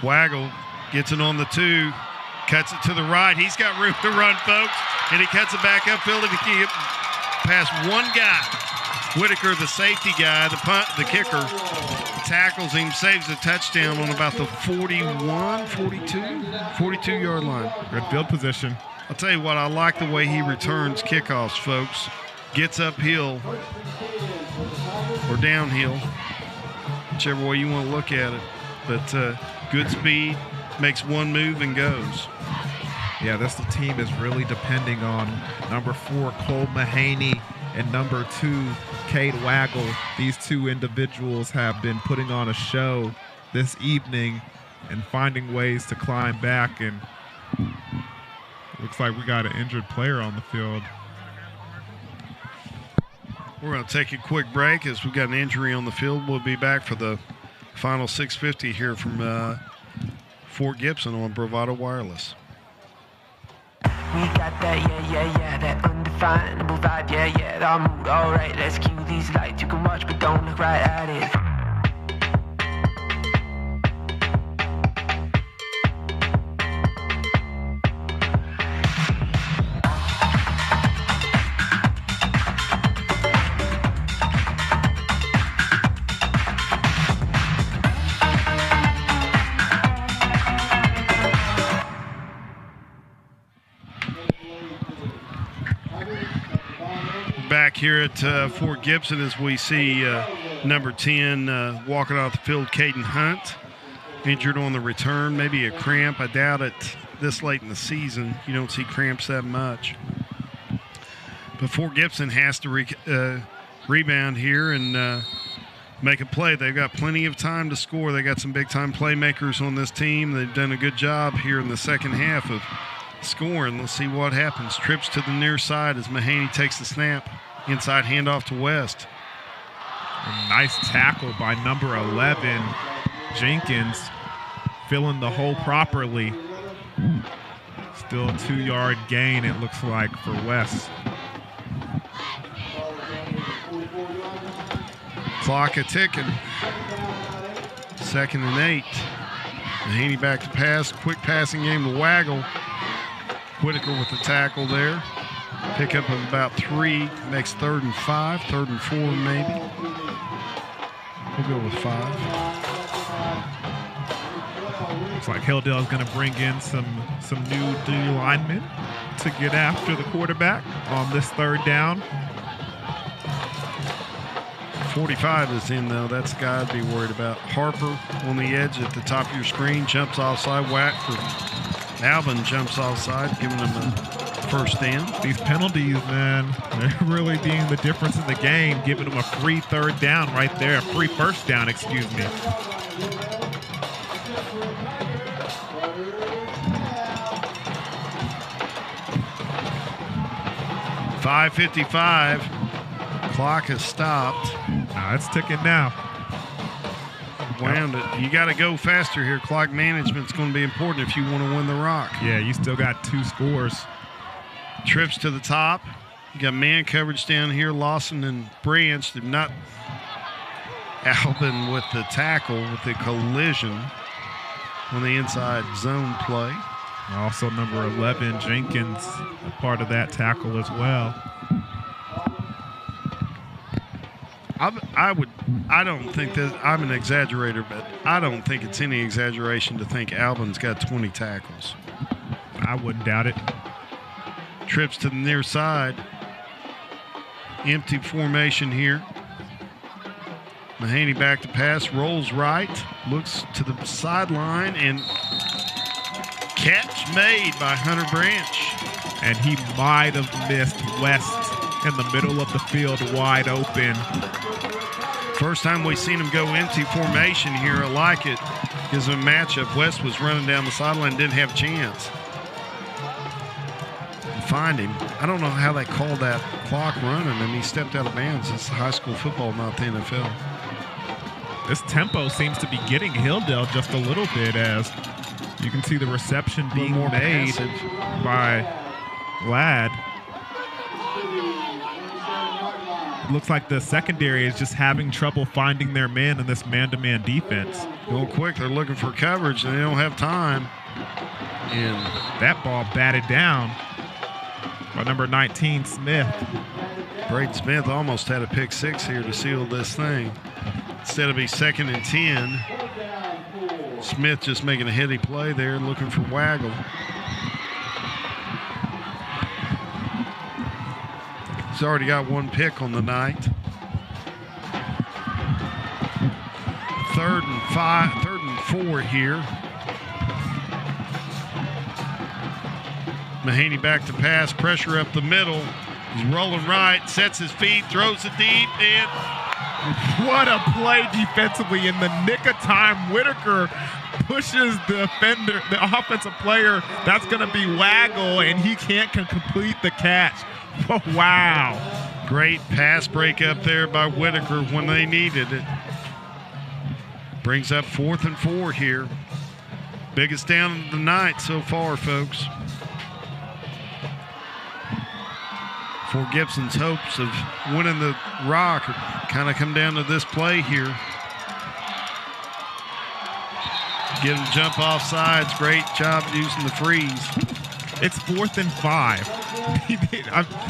Speaker 2: Waggle gets it on the 2, cuts it to the right. He's got room to run, folks. And he cuts it back upfield. If he can get past one guy, Whitaker, the safety guy, the kicker, tackles him, saves a touchdown on about the 42-yard line.
Speaker 1: Good field position.
Speaker 2: I'll tell you what, I like the way he returns kickoffs, folks. Gets uphill or downhill, whichever way you want to look at it. But good speed, makes one move and goes.
Speaker 1: Yeah, this team is really depending on number 4, Cole Mahaney, and number 2, Cade Waggle. These two individuals have been putting on a show this evening and finding ways to climb back, and looks like we got an injured player on the field.
Speaker 2: We're going to take a quick break as we've got an injury on the field. We'll be back for the final 6:50 here from Fort Gibson on Bravado Wireless.
Speaker 4: We got that, yeah, that undefinable vibe, yeah, that mood, alright, let's cue these lights. You can watch, but don't look right at it.
Speaker 2: Back here at Fort Gibson as we see number 10 walking off the field, Caden Hunt, injured on the return, maybe a cramp. I doubt it this late in the season. You don't see cramps that much. But Fort Gibson has to rebound here and make a play. They've got plenty of time to score. They got some big-time playmakers on this team. They've done a good job here in the second half of scoring. Let's see what happens. Trips to the near side as Mahaney takes the snap. Inside handoff to West.
Speaker 1: A nice tackle by number 11, Jenkins, filling the hole properly. Still a 2-yard gain, it looks like, for West.
Speaker 2: Clock a-ticking. 2nd and 8. Mahaney back to pass. Quick passing game to Waggle. Whitaker with the tackle there. Pickup of about 3. Makes 3rd and 5. 3rd and 4 maybe. We'll go with 5.
Speaker 1: Looks like Hilldale is going to bring in some new D linemen to get after the quarterback on this 3rd down.
Speaker 2: 45 is in, though. That's the guy I'd be worried about. Harper on the edge at the top of your screen. Jumps offside. Whack for Alvin jumps offside, giving him a 1st down.
Speaker 1: These penalties, man, they're really being the difference in the game, giving them a free 3rd down right there. A free 1st down, excuse me.
Speaker 2: .555. Clock has stopped.
Speaker 1: It's ticking now.
Speaker 2: Wound it. You got to go faster here. Clock management's going to be important if you want to win the rock.
Speaker 1: Yeah, you still got 2 scores.
Speaker 2: Trips to the top. You got man coverage down here. Lawson and Branch. They're not Albin with the tackle, with the collision on the inside zone play.
Speaker 1: Also number 11, Jenkins, a part of that tackle as well.
Speaker 2: I don't think that I'm an exaggerator, but I don't think it's any exaggeration to think Albin's got 20 tackles.
Speaker 1: I wouldn't doubt it.
Speaker 2: Trips to the near side. Empty formation here. Mahaney back to pass, rolls right, looks to the sideline, and catch made by Hunter Branch.
Speaker 1: And he might have missed West in the middle of the field wide open.
Speaker 2: First time we've seen him go empty formation here. I like it. Gives him a matchup. West was running down the sideline, didn't have a chance. Find him. I don't know how they called that clock running, and he stepped out of bounds. It's high school football, not the NFL.
Speaker 1: This tempo seems to be getting Hilldale just a little bit, as you can see the reception being made by Ladd. It looks like the secondary is just having trouble finding their man in this man-to-man defense.
Speaker 2: Going quick, they're looking for coverage, and they don't have time.
Speaker 1: And that ball batted down by number 19, Smith.
Speaker 2: Braden Smith almost had a pick 6 here to seal this thing. Instead of a 2nd and 10, Smith just making a heady play there, looking for Waggle. He's already got 1 pick on the night. 3rd and 4 here. Mahaney back to pass, pressure up the middle. He's rolling right, sets his feet, throws it deep, and
Speaker 1: what a play defensively in the nick of time. Whitaker pushes the offensive player. That's going to be Waggle, and he can't complete the catch. Oh, wow.
Speaker 2: Great pass break up there by Whitaker when they needed it. Brings up 4th and 4 here. Biggest down of the night so far, folks. Fort Gibson's hopes of winning the Rock kind of come down to this play here. Get him jump off sides. Great job using the freeze.
Speaker 1: It's 4th and 5.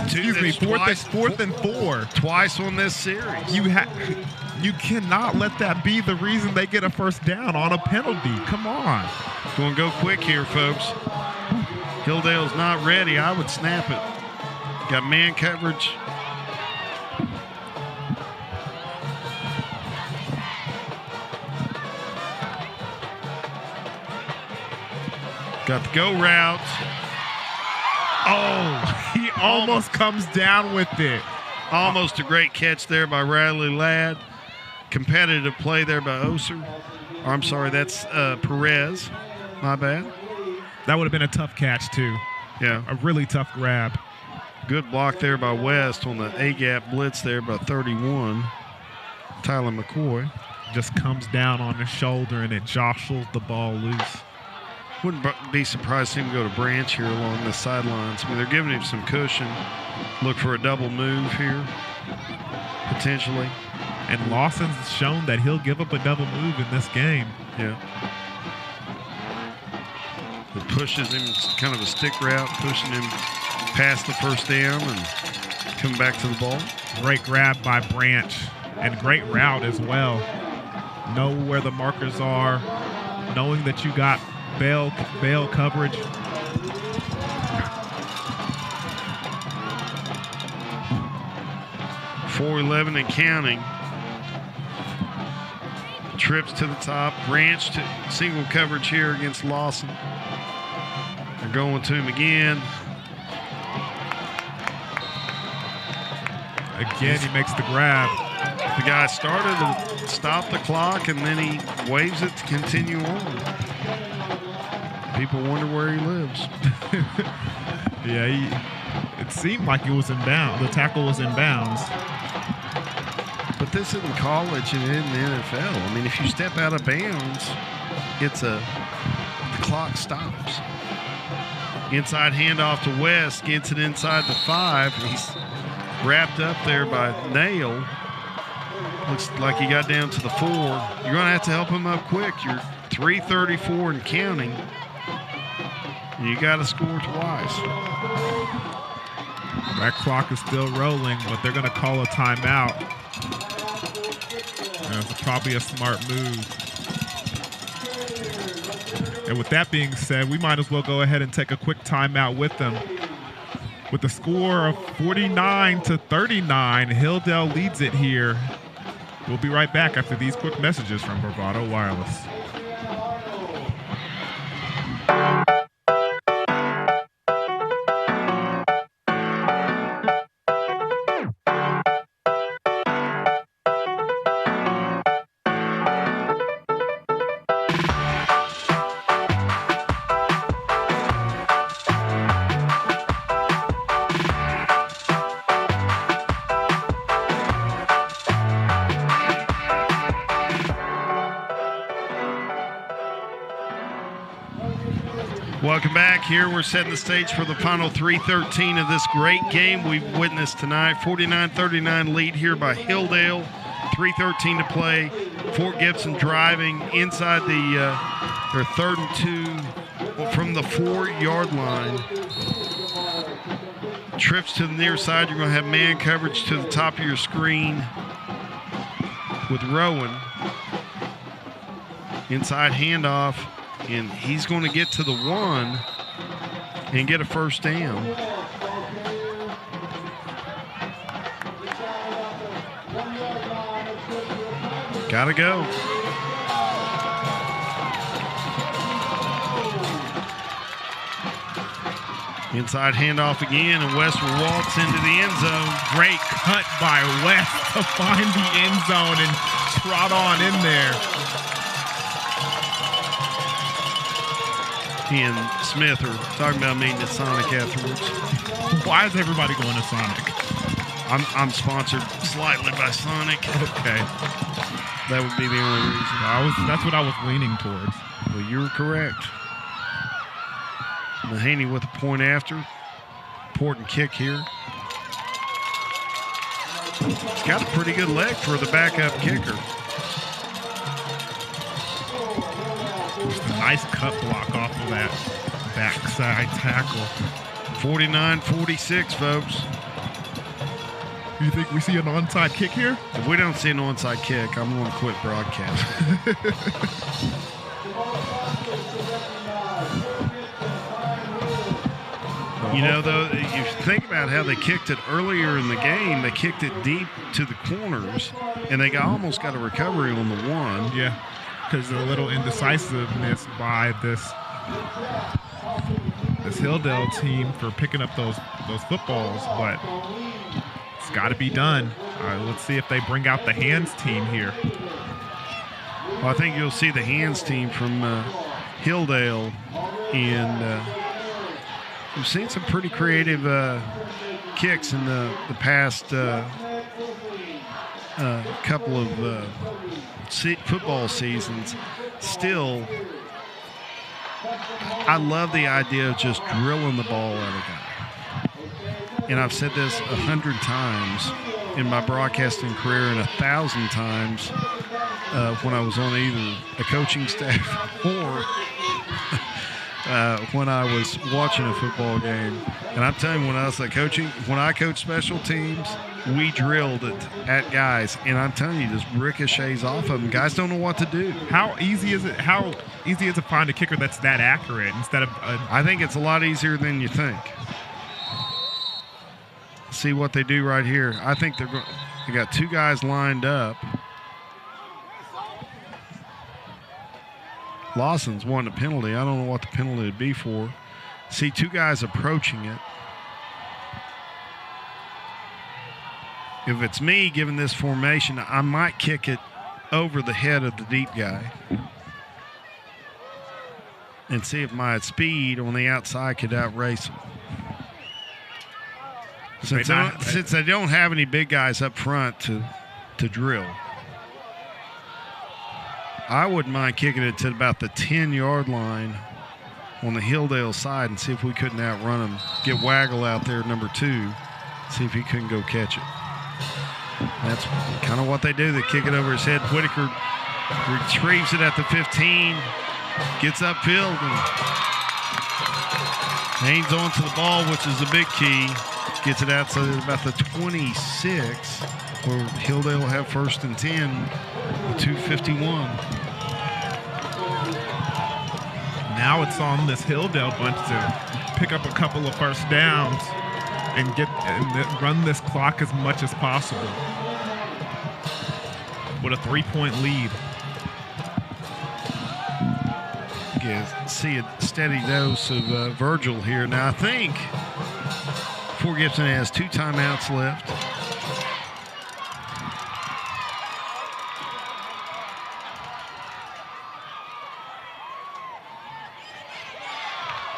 Speaker 1: Excuse me, fourth and 4.
Speaker 2: Twice on this series.
Speaker 1: You cannot let that be the reason they get a first down on a penalty. Come on.
Speaker 2: Going to go quick here, folks. Hilldale's not ready. I would snap it. Got man coverage. Got the go route.
Speaker 1: Oh, he almost comes down with it.
Speaker 2: Almost a great catch there by Riley Ladd. Competitive play there by Oser. Or, I'm sorry, that's Perez. My bad.
Speaker 1: That would have been a tough catch, too.
Speaker 2: Yeah.
Speaker 1: A really tough grab.
Speaker 2: Good block there by West on the A-gap blitz there by 31. Tyler McCoy.
Speaker 1: Just comes down on his shoulder and it jostles the ball loose.
Speaker 2: Wouldn't be surprised to see him go to Branch here along the sidelines. I mean, they're giving him some cushion. Look for a double move here, potentially.
Speaker 1: And Lawson's shown that he'll give up a double move in this game.
Speaker 2: Yeah. It pushes him, it's kind of a stick route, pushing him past the first down and coming back to the ball.
Speaker 1: Great grab by Branch and great route as well. Know where the markers are, knowing that you got bail coverage. .411 and counting. Trips to the top. Branch to single coverage here against Lawson. They're going to him again. Again, he makes the grab.
Speaker 2: The guy started to stop the clock, and then he waves it to continue on. People wonder where he lives.
Speaker 1: Yeah, it seemed like it was in bounds. The tackle was in bounds.
Speaker 2: But this isn't college and in the NFL. I mean, if you step out of bounds, the clock stops. Inside handoff to West, gets it inside the 5. He's wrapped up there by Nail. Looks like he got down to the 4. You're going to have to help him up quick. You're 3:34 and counting. And you got to score twice.
Speaker 1: That clock is still rolling, but they're going to call a timeout. That's probably a smart move. And with that being said, we might as well go ahead and take a quick timeout with them. With the score of 49-39, Hilldale leads it here. We'll be right back after these quick messages from Bravado Wireless.
Speaker 2: Welcome back. Here we're setting the stage for the final 3:13 of this great game we've witnessed tonight. 49-39 lead here by Hilldale. 3:13 to play. Fort Gibson driving inside their 3rd and 2 from the 4-yard line. Trips to the near side. You're going to have man coverage to the top of your screen with Rowan. Inside handoff. And he's going to get to the 1 and get a first down. Gotta go. Inside handoff again, and West will waltz into the end zone.
Speaker 1: Great cut by West to find the end zone and trot on in there.
Speaker 2: He and Smith are talking about meeting at Sonic afterwards.
Speaker 1: Why is everybody going to Sonic?
Speaker 2: I'm sponsored slightly by Sonic.
Speaker 1: Okay.
Speaker 2: That would be the only reason.
Speaker 1: That's what I was leaning towards.
Speaker 2: Well, you were correct. Mahaney with a point after. Important kick here. He's got a pretty good leg for the backup kicker.
Speaker 1: Just a nice cut block off of that backside tackle.
Speaker 2: 49-46, folks.
Speaker 1: You think we see an onside kick here?
Speaker 2: If we don't see an onside kick, I'm going to quit broadcasting. You know, though, you think about how they kicked it earlier in the game. They kicked it deep to the corners, and they almost got a recovery on the one.
Speaker 1: Yeah, because of a little indecisiveness by this Hilldale team for picking up those footballs, but it's got to be done. All right, let's see if they bring out the hands team here.
Speaker 2: Well, I think you'll see the hands team from Hilldale, and we've seen some pretty creative kicks in the past couple of football seasons. Still, I love the idea of just drilling the ball out of a guy. And I've said this 100 times in my broadcasting career and 1,000 times when I was on either a coaching staff or when I was watching a football game. And I'm telling you, when I was coaching, when I coached special teams, we drilled it at guys. And I'm telling you, just ricochets off of them. Guys don't know what to do.
Speaker 1: How easy is it to find a kicker that's that accurate instead of
Speaker 2: I think it's a lot easier than you think. See what they do right here. I think they got two guys lined up. Lawson's won a penalty. I don't know what the penalty would be for. See two guys approaching it. If it's me given this formation, I might kick it over the head of the deep guy and see if my speed on the outside could outrace him. Since they don't have any big guys up front to drill, I wouldn't mind kicking it to about the 10-yard line on the Hilldale side and see if we couldn't outrun him. Get Waggle out there, number 2, see if he couldn't go catch it. That's kind of what they do. They kick it over his head. Whitaker retrieves it at the 15, gets upfield, and hangs on to the ball, which is a big key. Gets it out to about the 26, where Hilldale will have 1st and 10 with 2:51.
Speaker 1: Now it's on this Hilldale bunch to pick up a couple of first downs and run this clock as much as possible with a 3-point lead.
Speaker 2: See a steady dose of Virgil here. Now I think Fort Gibson has 2 timeouts left.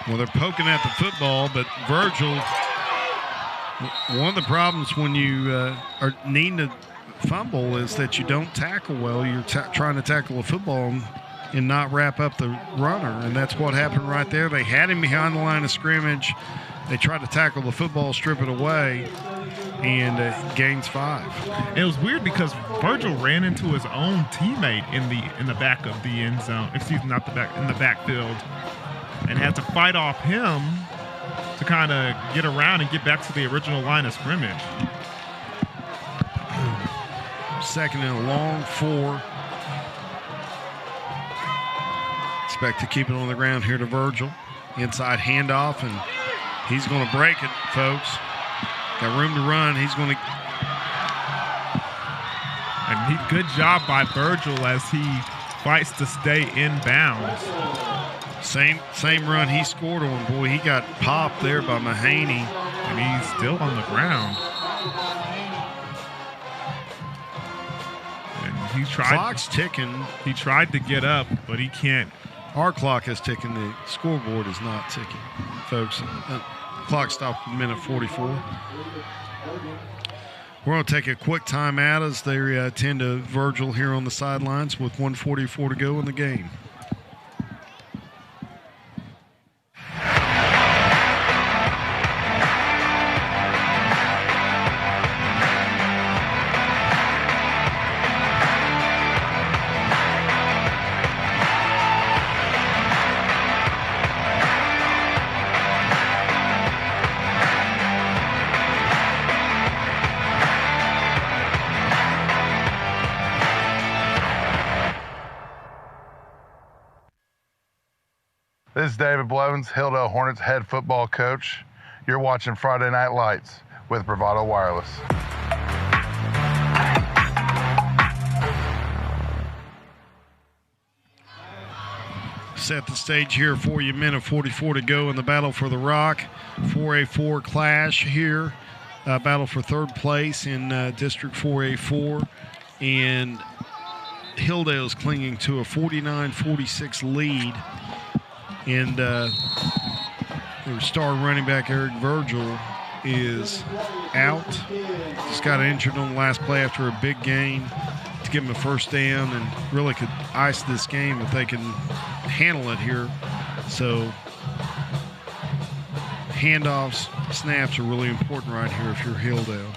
Speaker 2: Well, they're poking at the football, but Virgil, one of the problems when you are needing to fumble is that you don't tackle well. You're trying to tackle a football and not wrap up the runner, and that's what happened right there. They had him behind the line of scrimmage. They tried to tackle the football, strip it away, and gains 5.
Speaker 1: It was weird because Virgil ran into his own teammate in the back of the end zone. Excuse me, not the back, in the backfield, and had to fight off him to kind of get around and get back to the original line of scrimmage.
Speaker 2: 2nd and a long 4. Expect to keep it on the ground here to Virgil. Inside handoff, and he's going to break it, folks. Got room to run. He's going to.
Speaker 1: And good job by Virgil as he fights to stay in bounds.
Speaker 2: Same run he scored on. Boy, he got popped there by Mahaney.
Speaker 1: And he's still on the ground. And he tried.
Speaker 2: Clock's ticking.
Speaker 1: He tried to get up, but he can't.
Speaker 2: Our clock is ticking. The scoreboard is not ticking, folks. Clock stopped at minute 44. We're going to take a quick timeout as they attend to Virgil here on the sidelines with 1:44 to go in the game.
Speaker 5: This is David Blevins, Hilldale Hornets head football coach. You're watching Friday Night Lights with Bravado Wireless.
Speaker 2: Set the stage here for you. Minute 44 to go in the battle for the rock. 4A4 clash here. Battle for third place in District 4A4. And Hilldale's clinging to a 49-46 lead. And their star running back, Eric Virgil, is out. Just got injured on the last play after a big gain to give him a first down and really could ice this game if they can handle it here. So handoffs, snaps are really important right here if you're Hilldale.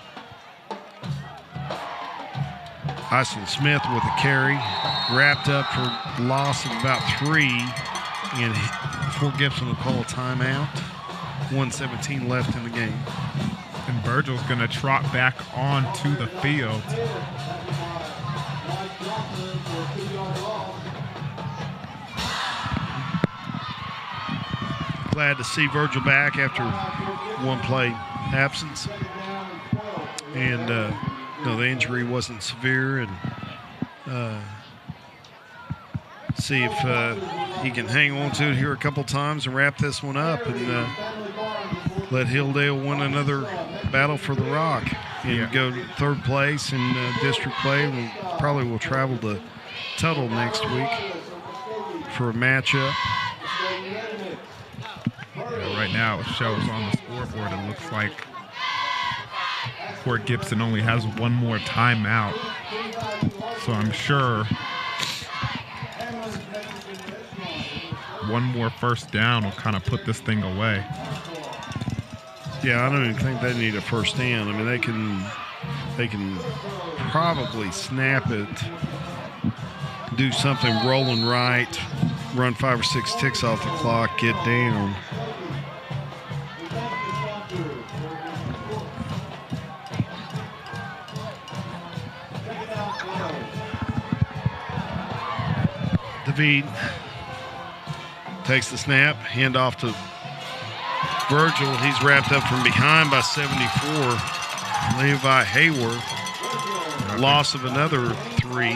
Speaker 2: Ison Smith with a carry, wrapped up for loss of about 3. And Fort Gibson will call a timeout. 1:17 left in the game.
Speaker 1: And Virgil's going to trot back onto the field.
Speaker 2: Glad to see Virgil back after one play absence. And no, the injury wasn't severe. And see if he can hang on to it here a couple times and wrap this one up and let Hilldale win another battle for the rock and go to third place in district play. We probably will travel to Tuttle next week for a matchup.
Speaker 1: Right now it shows on the scoreboard it looks like Fort Gibson only has one more timeout. So I'm sure one more first down will kind of put this thing away.
Speaker 2: Yeah, I don't even think they need a first down. I mean, they can probably snap it, do something rolling right, run 5 or 6 ticks off the clock, get down. David takes the snap, hand off to Virgil. He's wrapped up from behind by 74. Levi Hayworth. Loss of another 3.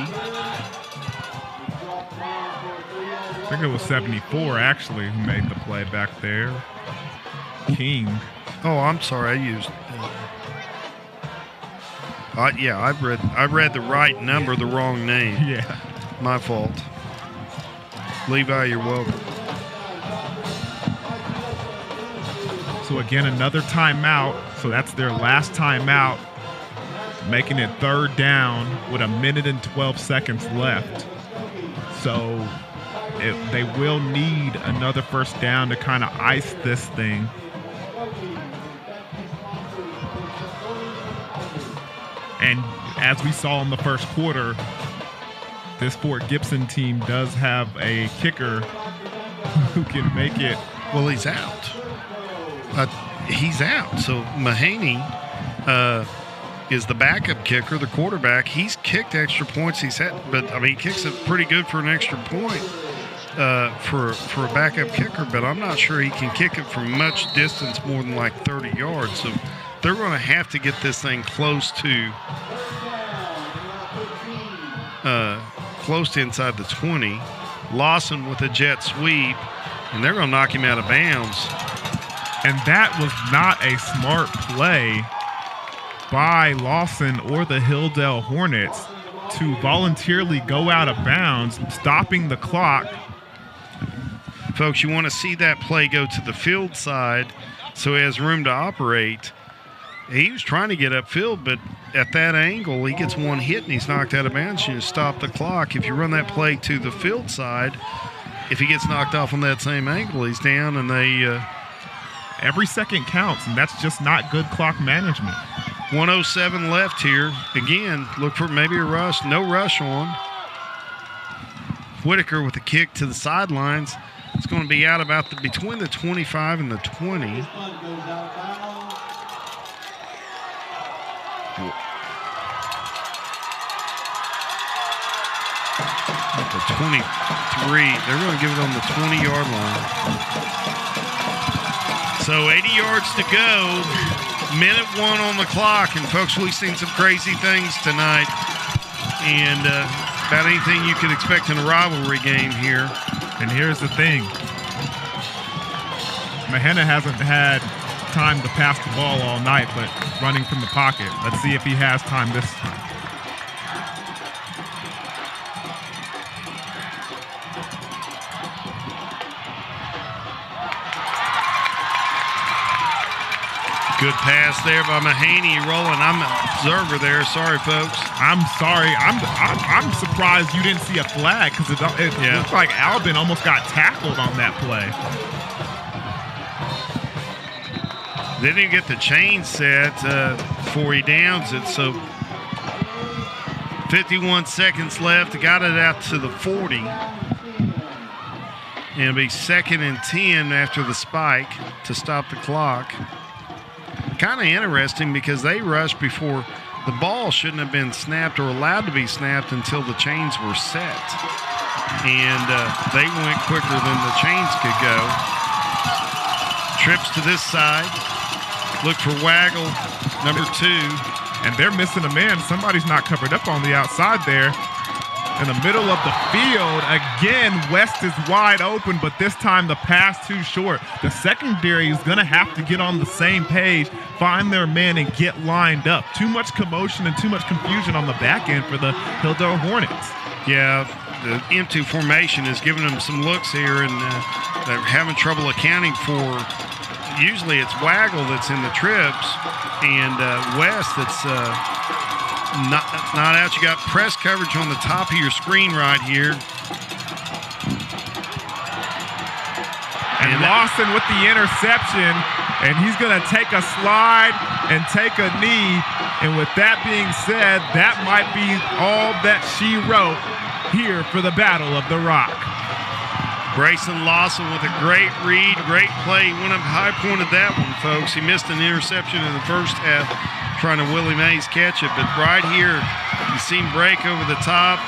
Speaker 1: I think it was 74 actually who made the play back there. King.
Speaker 2: Oh, I'm sorry. I used. Yeah, I read the right number, the wrong name.
Speaker 1: Yeah.
Speaker 2: My fault. Levi, you're welcome.
Speaker 1: So again, another timeout. So that's their last timeout, making it third down with 1 minute and 12 seconds left. So they will need another first down to kind of ice this thing. And as we saw in the first quarter, this Fort Gibson team does have a kicker who can make it.
Speaker 2: Well, he's out. He's out. So Mahaney is the backup kicker, the quarterback. He's kicked extra points. He kicks it pretty good for an extra point for a backup kicker. But I'm not sure he can kick it from much distance, more than like 30 yards. So they're going to have to get this thing close to inside the 20. Lawson with a jet sweep and they're going to knock him out of bounds.
Speaker 1: And that was not a smart play by Lawson or the Hilldale Hornets to voluntarily go out of bounds, stopping the clock.
Speaker 2: Folks, you want to see that play go to the field side so he has room to operate. He was trying to get upfield, but at that angle, he gets one hit and he's knocked out of bounds. You stop the clock. If you run that play to the field side, if he gets knocked off on that same angle, he's down, and they
Speaker 1: every second counts, and that's just not good clock management.
Speaker 2: 1:07 left here. Again, look for maybe a rush. No rush on. Whitaker with a kick to the sidelines. It's going to be out about between the 25 and the 20. At the 23. They're going to give it on the 20-yard line. So 80 yards to go. Minute 1 on the clock. And, folks, we've seen some crazy things tonight. And about anything you could expect in a rivalry game here.
Speaker 1: And here's the thing. Mahena hasn't had time to pass the ball all night, but running from the pocket. Let's see if he has time this time.
Speaker 2: Good pass there by Mahaney rolling. I'm an observer there. Sorry, folks.
Speaker 1: I'm sorry. I'm surprised you didn't see a flag because it looks like Albin almost got tackled on that play.
Speaker 2: They didn't get the chain set before he downs it. So 51 seconds left. Got it out to the 40. And it'll be 2nd and 10 after the spike to stop the clock. Kind of interesting because they rushed before the ball shouldn't have been snapped or allowed to be snapped until the chains were set. And they went quicker than the chains could go. Trips to this side. Look for Waggle, number 2.
Speaker 1: And they're missing a man. Somebody's not covered up on the outside there. In the middle of the field, again, West is wide open, but this time the pass too short. The secondary is going to have to get on the same page, find their man, and get lined up. Too much commotion and too much confusion on the back end for the Hilldale Hornets.
Speaker 2: Yeah, the M2 formation is giving them some looks here, and they're having trouble accounting for. Usually it's Waggle that's in the trips, and West that's not out. You got press coverage on the top of your screen right here.
Speaker 1: And Lawson with the interception, and he's going to take a slide and take a knee. And with that being said, that might be all that she wrote here for the Battle of the Rock.
Speaker 2: Grayson Lawson with a great read, great play. Went up high, pointed that one, folks. He missed an interception in the first half, trying to Willie Mays catch it. But right here, you see him break over the top,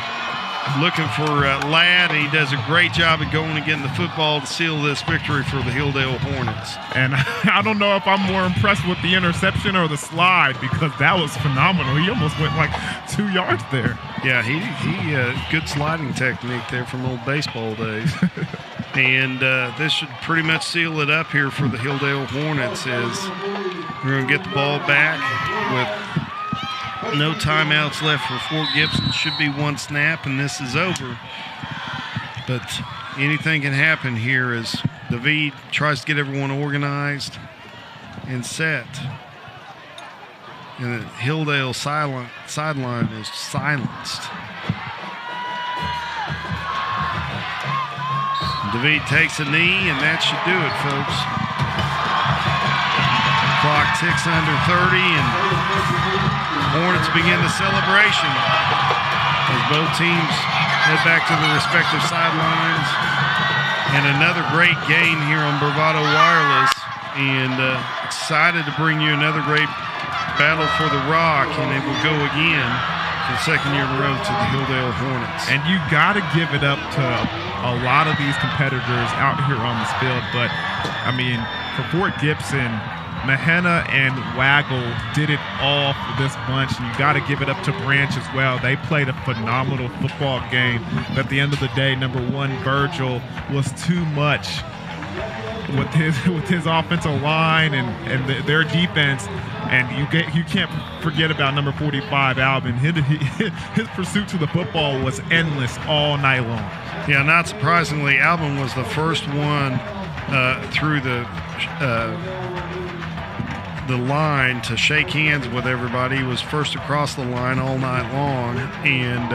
Speaker 2: looking for Ladd, and he does a great job of going and getting the football to seal this victory for the Hilldale Hornets.
Speaker 1: And I don't know if I'm more impressed with the interception or the slide, because that was phenomenal. He almost went like 2 yards there.
Speaker 2: Yeah, he good sliding technique there from old baseball days. And this should pretty much seal it up here for the Hilldale Hornets, as we're going to get the ball back with no timeouts left for Fort Gibson. Should be one snap, and this is over. But anything can happen here as David tries to get everyone organized and set. And the Hilldale sideline is silenced. David takes a knee, and that should do it, folks. Clock ticks under 30, and Hornets begin the celebration as both teams head back to their respective sidelines. And another great game here on Bravado Wireless, and excited to bring you another great battle for the Rock, and it will go again for the second year in a row to the Hilldale Hornets.
Speaker 1: And you got to give it up to a lot of these competitors out here on this field. But, I mean, for Fort Gibson, Mahena and Waggle did it all for this bunch, and you got to give it up to Branch as well. They played a phenomenal football game. But at the end of the day, number 1, Virgil, was too much with his offensive line and their defense. And you can't forget about number 45, Alvin. His pursuit to the football was endless all night long.
Speaker 2: Yeah, not surprisingly, Alvin was the first one through the line to shake hands with everybody. He was first across the line all night long, and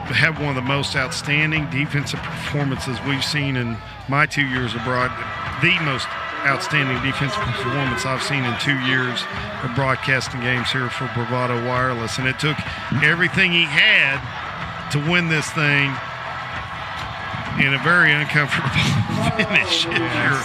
Speaker 2: had one of the most outstanding defensive performances we've seen in my 2 years abroad. The most outstanding defensive performance I've seen in 2 years of broadcasting games here for Bravado Wireless. And it took everything he had to win this thing in a very uncomfortable finish here.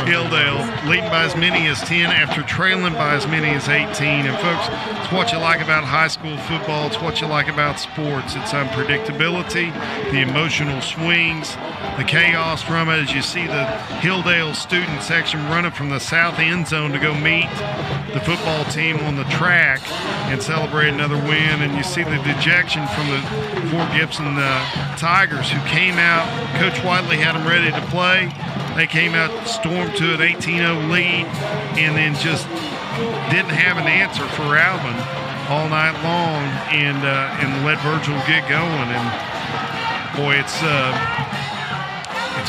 Speaker 2: Hilldale leading by as many as 10 after trailing by as many as 18. And folks, it's what you like about high school football. It's what you like about sports. It's unpredictability, the emotional swings, the chaos from it. As you see the Hilldale student section running from the south end zone to go meet the football team on the track and celebrate another win. And you see the dejection from the Fort Gibson Tigers, who came out. Coach Whiteley had them ready to play. They came out, stormed to an 18-0 lead, and then just didn't have an answer for Alvin all night long, and let Virgil get going. And boy, it's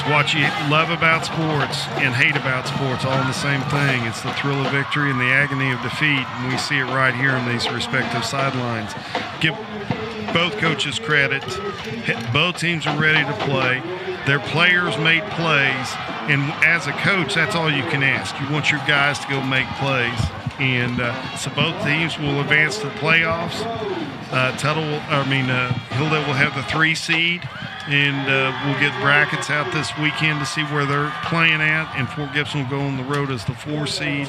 Speaker 2: what you love about sports and hate about sports, all in the same thing. It's the thrill of victory and the agony of defeat, and we see it right here in these respective sidelines. Give both coaches credit. Both teams are ready to play. Their players made plays, and as a coach, that's all you can ask. You want your guys to go make plays, and so both teams will advance to the playoffs. Hilldale will have the 3 seed, and we'll get brackets out this weekend to see where they're playing at, and Fort Gibson will go on the road as the 4 seed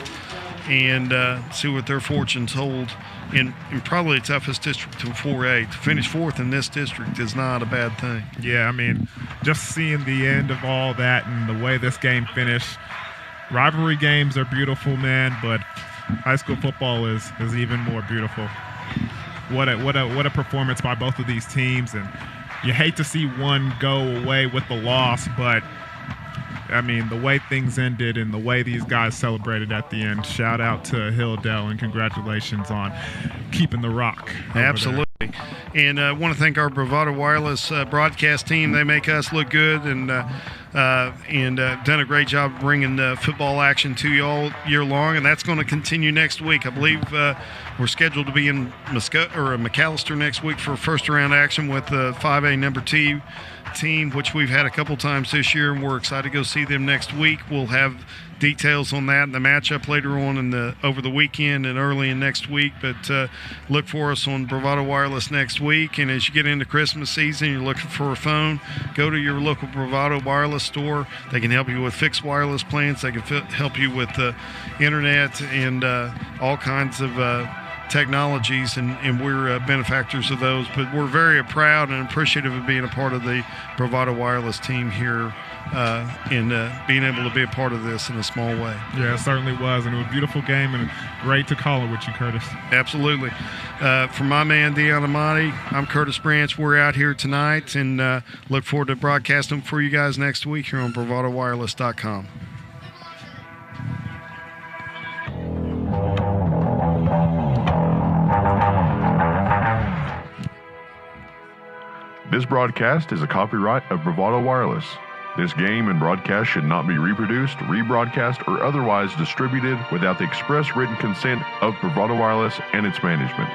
Speaker 2: and see what their fortunes hold in probably the toughest district in 4A. To finish 4th in this district is not a bad thing.
Speaker 1: Yeah, I mean, just seeing the end of all that and the way this game finished. Rivalry games are beautiful, man, but high school football is even more beautiful. What a performance by both of these teams, and you hate to see one go away with the loss, but I mean, the way things ended and the way these guys celebrated at the end, shout out to Hilldale and congratulations on keeping the rock.
Speaker 2: Absolutely. And I want to thank our Bravado Wireless broadcast team. They make us look good and done a great job bringing football action to you all year long, and that's going to continue next week. I believe we're scheduled to be in McAllister next week for first-round action with the 5A number 2 team, which we've had a couple times this year, and we're excited to go see them next week. We'll have details on that and the matchup later on over the weekend and early in next week, but look for us on Bravado Wireless next week. And as you get into Christmas season, you're looking for a phone, go to your local Bravado Wireless store. They can help you with fixed wireless plans. They can help you with internet and all kinds of technologies, and we're benefactors of those. But we're very proud and appreciative of being a part of the Bravado Wireless team here and being able to be a part of this in a small way.
Speaker 1: Yeah, it certainly was, and it was a beautiful game, and great to call it with you, Curtis.
Speaker 2: Absolutely. For my man, Dion Amati, I'm Curtis Branch. We're out here tonight, and look forward to broadcasting for you guys next week here on bravadowireless.com.
Speaker 6: This broadcast is a copyright of Bravado Wireless. This game and broadcast should not be reproduced, rebroadcast, or otherwise distributed without the express written consent of Bravado Wireless and its management.